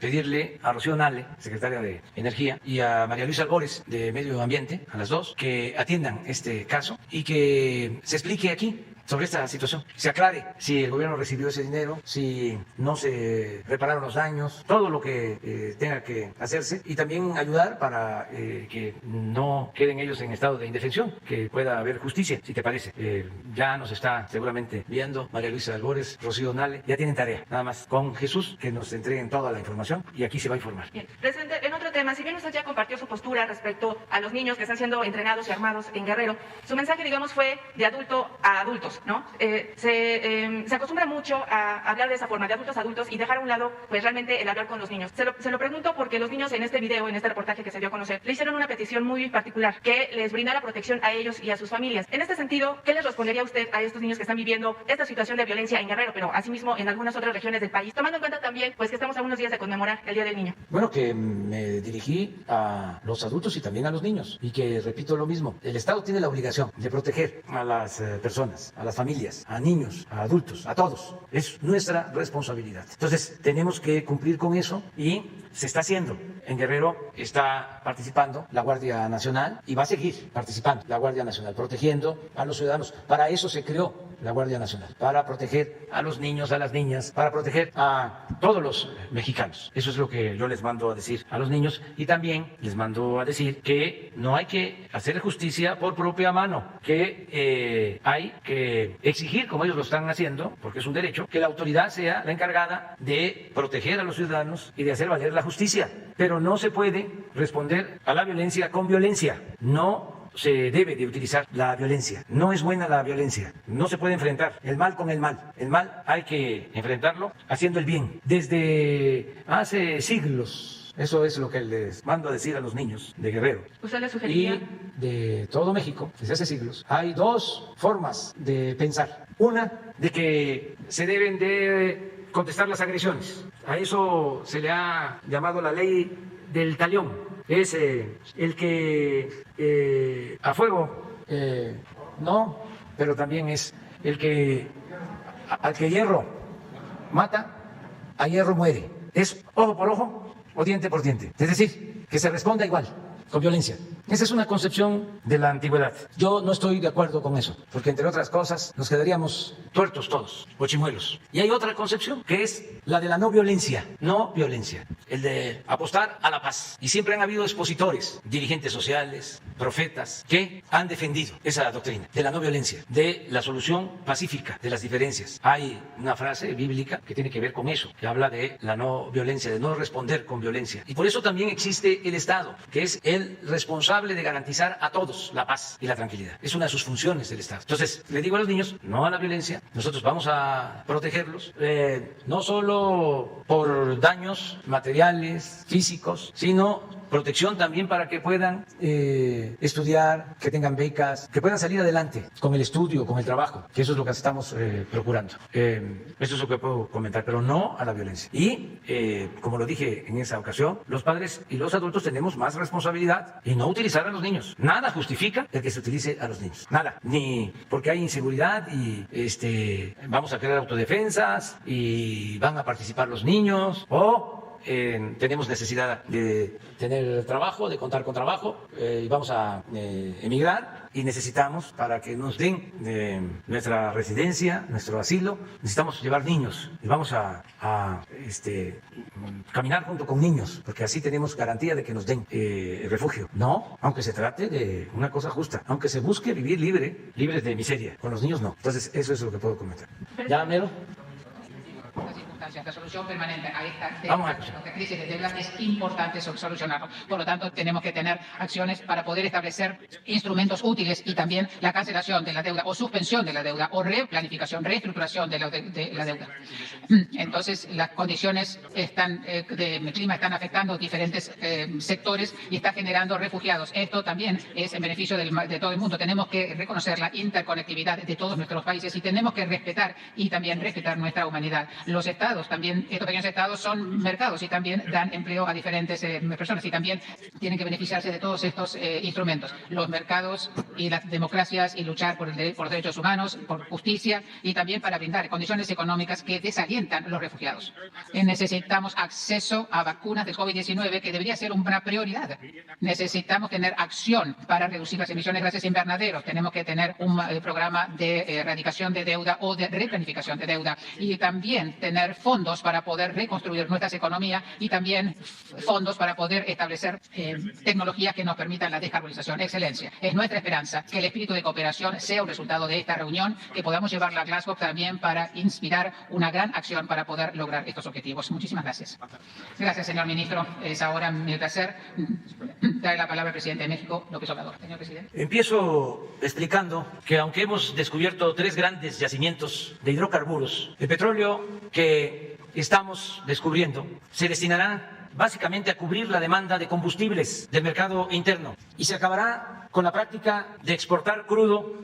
pedirle a Rocío Nale, secretaria de Energía, y a María Luisa Albores, de Medio Ambiente, a las dos, que atiendan este caso y que se explique aquí sobre esta situación, se aclare si el gobierno recibió ese dinero, si no se repararon los daños, todo lo que tenga que hacerse, y también ayudar para que no queden ellos en estado de indefensión, que pueda haber justicia, si te parece. Ya nos está seguramente viendo María Luisa Albores, Rocío Nale, ya tienen tarea, nada más con Jesús, que nos entreguen toda la información y aquí se va a informar. Bien. Presidente, en otro tema, si bien usted ya compartió su postura respecto a los niños que están siendo entrenados y armados en Guerrero, su mensaje, fue de adulto a adultos, ¿no? Se acostumbra mucho a hablar de esa forma, de adultos a adultos, y dejar a un lado, pues realmente el hablar con los niños. Se lo pregunto porque los niños en este video, en este reportaje que se dio a conocer, le hicieron una petición muy particular, que les brindara protección a ellos y a sus familias. En este sentido, ¿qué les respondería usted a estos niños que están viviendo esta situación de violencia en Guerrero, pero asimismo en algunas otras regiones del país, tomando en cuenta también, pues que estamos a unos días de conmemorar el Día del Niño? Bueno, que me dirigí a los adultos y también a los niños, y que repito lo mismo, el Estado tiene la obligación de proteger a las personas, a las familias, a niños, a adultos, a todos. Es nuestra responsabilidad. Entonces, tenemos que cumplir con eso, y se está haciendo. En Guerrero está participando la Guardia Nacional y va a seguir participando la Guardia Nacional, protegiendo a los ciudadanos. Para eso se creó la Guardia Nacional, para proteger a los niños, a las niñas, para proteger a todos los mexicanos. Eso es lo que yo les mando a decir a los niños, y también les mando a decir que no hay que hacer justicia por propia mano, que hay que exigir, como ellos lo están haciendo, porque es un derecho, que la autoridad sea la encargada de proteger a los ciudadanos y de hacer valer la justicia. Pero no se puede responder a la violencia con violencia. No se debe de utilizar la violencia. No es buena la violencia. No se puede enfrentar el mal con el mal. El mal hay que enfrentarlo haciendo el bien. Desde hace siglos, eso es lo que les mando a decir a los niños de Guerrero. ¿Usted le sugeriría? Y de todo México, desde hace siglos, hay 2 formas de pensar. Una, de que se deben de contestar las agresiones. A eso se le ha llamado la ley del talión. Es el que a fuego no, pero también es el que al que hierro mata, a hierro muere. Es ojo por ojo o diente por diente. Es decir, que se responda igual, con violencia. Esa es una concepción de la antigüedad. Yo no estoy de acuerdo con eso, porque entre otras cosas nos quedaríamos tuertos todos, o chimuelos. Y hay otra concepción que es la de la no violencia, el de apostar a la paz. Y siempre han habido expositores, dirigentes sociales, profetas, que han defendido esa doctrina de la no violencia, de la solución pacífica de las diferencias. Hay una frase bíblica que tiene que ver con eso, que habla de la no violencia, de no responder con violencia. Y por eso también existe el Estado, que es el responsable de garantizar a todos la paz y la tranquilidad. Es una de sus funciones del Estado. Entonces, le digo a los niños, no a la violencia. Nosotros vamos a protegerlos, no solo por daños materiales, físicos, sino protección también para que puedan estudiar, que tengan becas, que puedan salir adelante con el estudio, con el trabajo, que eso es lo que estamos procurando. Eso es lo que puedo comentar, pero no a la violencia. Y, como lo dije en esa ocasión, los padres y los adultos tenemos más responsabilidad y no utilizar a los niños. Nada justifica el que se utilice a los niños. Nada. Ni porque hay inseguridad y vamos a crear autodefensas y van a participar los niños, o tenemos necesidad de tener trabajo, de contar con trabajo, y vamos a emigrar y necesitamos, para que nos den nuestra residencia, nuestro asilo, necesitamos llevar niños y vamos a caminar junto con niños, porque así tenemos garantía de que nos den refugio. No, aunque se trate de una cosa justa, aunque se busque vivir libres de miseria, con los niños no. Entonces eso es lo que puedo comentar. ¿Ya, Mero? La solución permanente a esta crisis de deuda es importante solucionarlo. Por lo tanto, tenemos que tener acciones para poder establecer instrumentos útiles y también la cancelación de la deuda o suspensión de la deuda o replanificación, reestructuración de la deuda. Entonces, las condiciones de clima están afectando diferentes sectores y está generando refugiados. Esto también es en beneficio de todo el mundo. Tenemos que reconocer la interconectividad de todos nuestros países y tenemos que respetar y también respetar nuestra humanidad. Los estados también, estos pequeños estados son mercados y también dan empleo a diferentes personas y también tienen que beneficiarse de todos estos instrumentos. Los mercados y las democracias y luchar por derechos humanos, por justicia y también para brindar condiciones económicas que desalientan a los refugiados. Necesitamos acceso a vacunas del COVID-19, que debería ser una prioridad. Necesitamos tener acción para reducir las emisiones de gases invernaderos. Tenemos que tener un programa de erradicación de deuda o de replanificación de deuda y también tener fondos para poder reconstruir nuestras economías y también fondos para poder establecer tecnologías que nos permitan la descarbonización. Excelencia, es nuestra esperanza que el espíritu de cooperación sea un resultado de esta reunión, que podamos llevarla a Glasgow también para inspirar una gran acción para poder lograr estos objetivos. Muchísimas gracias. Gracias, señor ministro. Es ahora mi placer dar la palabra al presidente de México, López Obrador. Señor presidente. Empiezo explicando que aunque hemos descubierto 3 grandes yacimientos de hidrocarburos, el petróleo que estamos descubriendo se destinará básicamente a cubrir la demanda de combustibles del mercado interno y se acabará con la práctica de exportar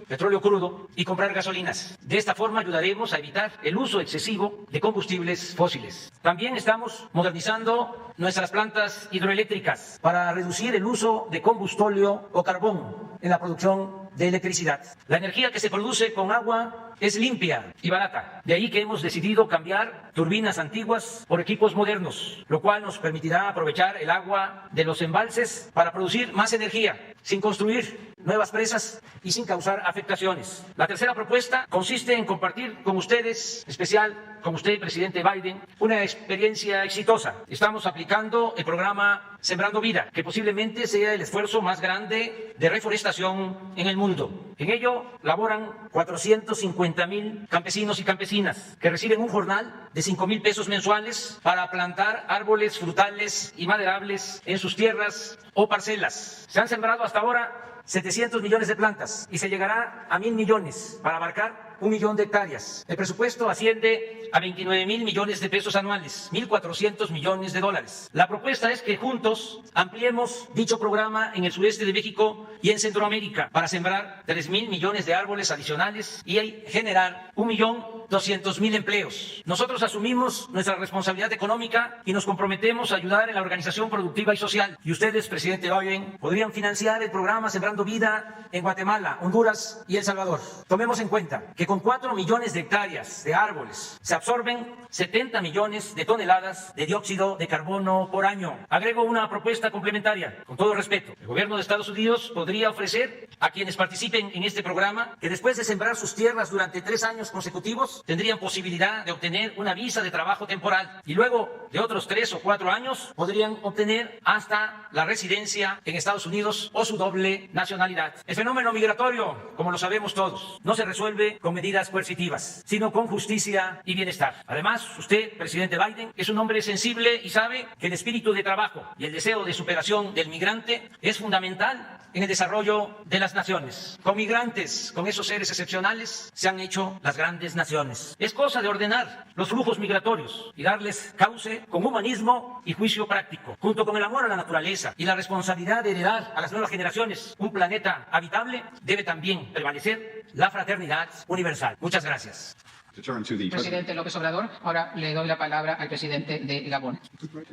petróleo crudo y comprar gasolinas. De esta forma ayudaremos a evitar el uso excesivo de combustibles fósiles. También estamos modernizando nuestras plantas hidroeléctricas para reducir el uso de combustóleo o carbón en la producción de electricidad. La energía que se produce con agua es limpia y barata. De ahí que hemos decidido cambiar turbinas antiguas por equipos modernos, lo cual nos permitirá aprovechar el agua de los embalses para producir más energía, sin construir nuevas presas y sin causar afectaciones. La tercera propuesta consiste en compartir con ustedes, en especial con usted, presidente Biden, una experiencia exitosa. Estamos aplicando el programa Sembrando Vida, que posiblemente sea el esfuerzo más grande de reforestación en el mundo. En ello laboran 450,000 campesinos y campesinas que reciben un jornal de 5,000 pesos mensuales para plantar árboles frutales y maderables en sus tierras o parcelas. Se han sembrado hasta ahora 700 millones de plantas y se llegará a 1,000 millones para abarcar 1 millón de hectáreas. El presupuesto asciende a 29,000 millones de pesos anuales, 1,400 millones de dólares. La propuesta es que juntos ampliemos dicho programa en el sureste de México y en Centroamérica para sembrar 3,000 millones de árboles adicionales y generar 1 millón 1.200.000 empleos. Nosotros asumimos nuestra responsabilidad económica y nos comprometemos a ayudar en la organización productiva y social. Y ustedes, presidente Biden, podrían financiar el programa Sembrando Vida en Guatemala, Honduras y El Salvador. Tomemos en cuenta que con 4 millones de hectáreas de árboles se absorben 70 millones de toneladas de dióxido de carbono por año. Agrego una propuesta complementaria. Con todo respeto, el gobierno de Estados Unidos podría ofrecer a quienes participen en este programa que después de sembrar sus tierras durante 3 años consecutivos tendrían posibilidad de obtener una visa de trabajo temporal y luego de otros 3 o 4 años podrían obtener hasta la residencia en Estados Unidos o su doble nacionalidad. El fenómeno migratorio, como lo sabemos todos, no se resuelve con medidas coercitivas, sino con justicia y bienestar. Además, usted, presidente Biden, es un hombre sensible y sabe que el espíritu de trabajo y el deseo de superación del migrante es fundamental en el desarrollo de las naciones. Con migrantes, con esos seres excepcionales, se han hecho las grandes naciones. Es cosa de ordenar los flujos migratorios y darles cauce con humanismo y juicio práctico. Junto con el amor a la naturaleza y la responsabilidad de heredar a las nuevas generaciones un planeta habitable, debe también prevalecer la fraternidad universal. Muchas gracias. Presidente López Obrador, ahora le doy la palabra al presidente de Gabón.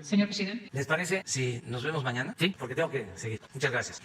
Señor presidente. ¿Les parece si nos vemos mañana? Sí, porque tengo que seguir. Muchas gracias.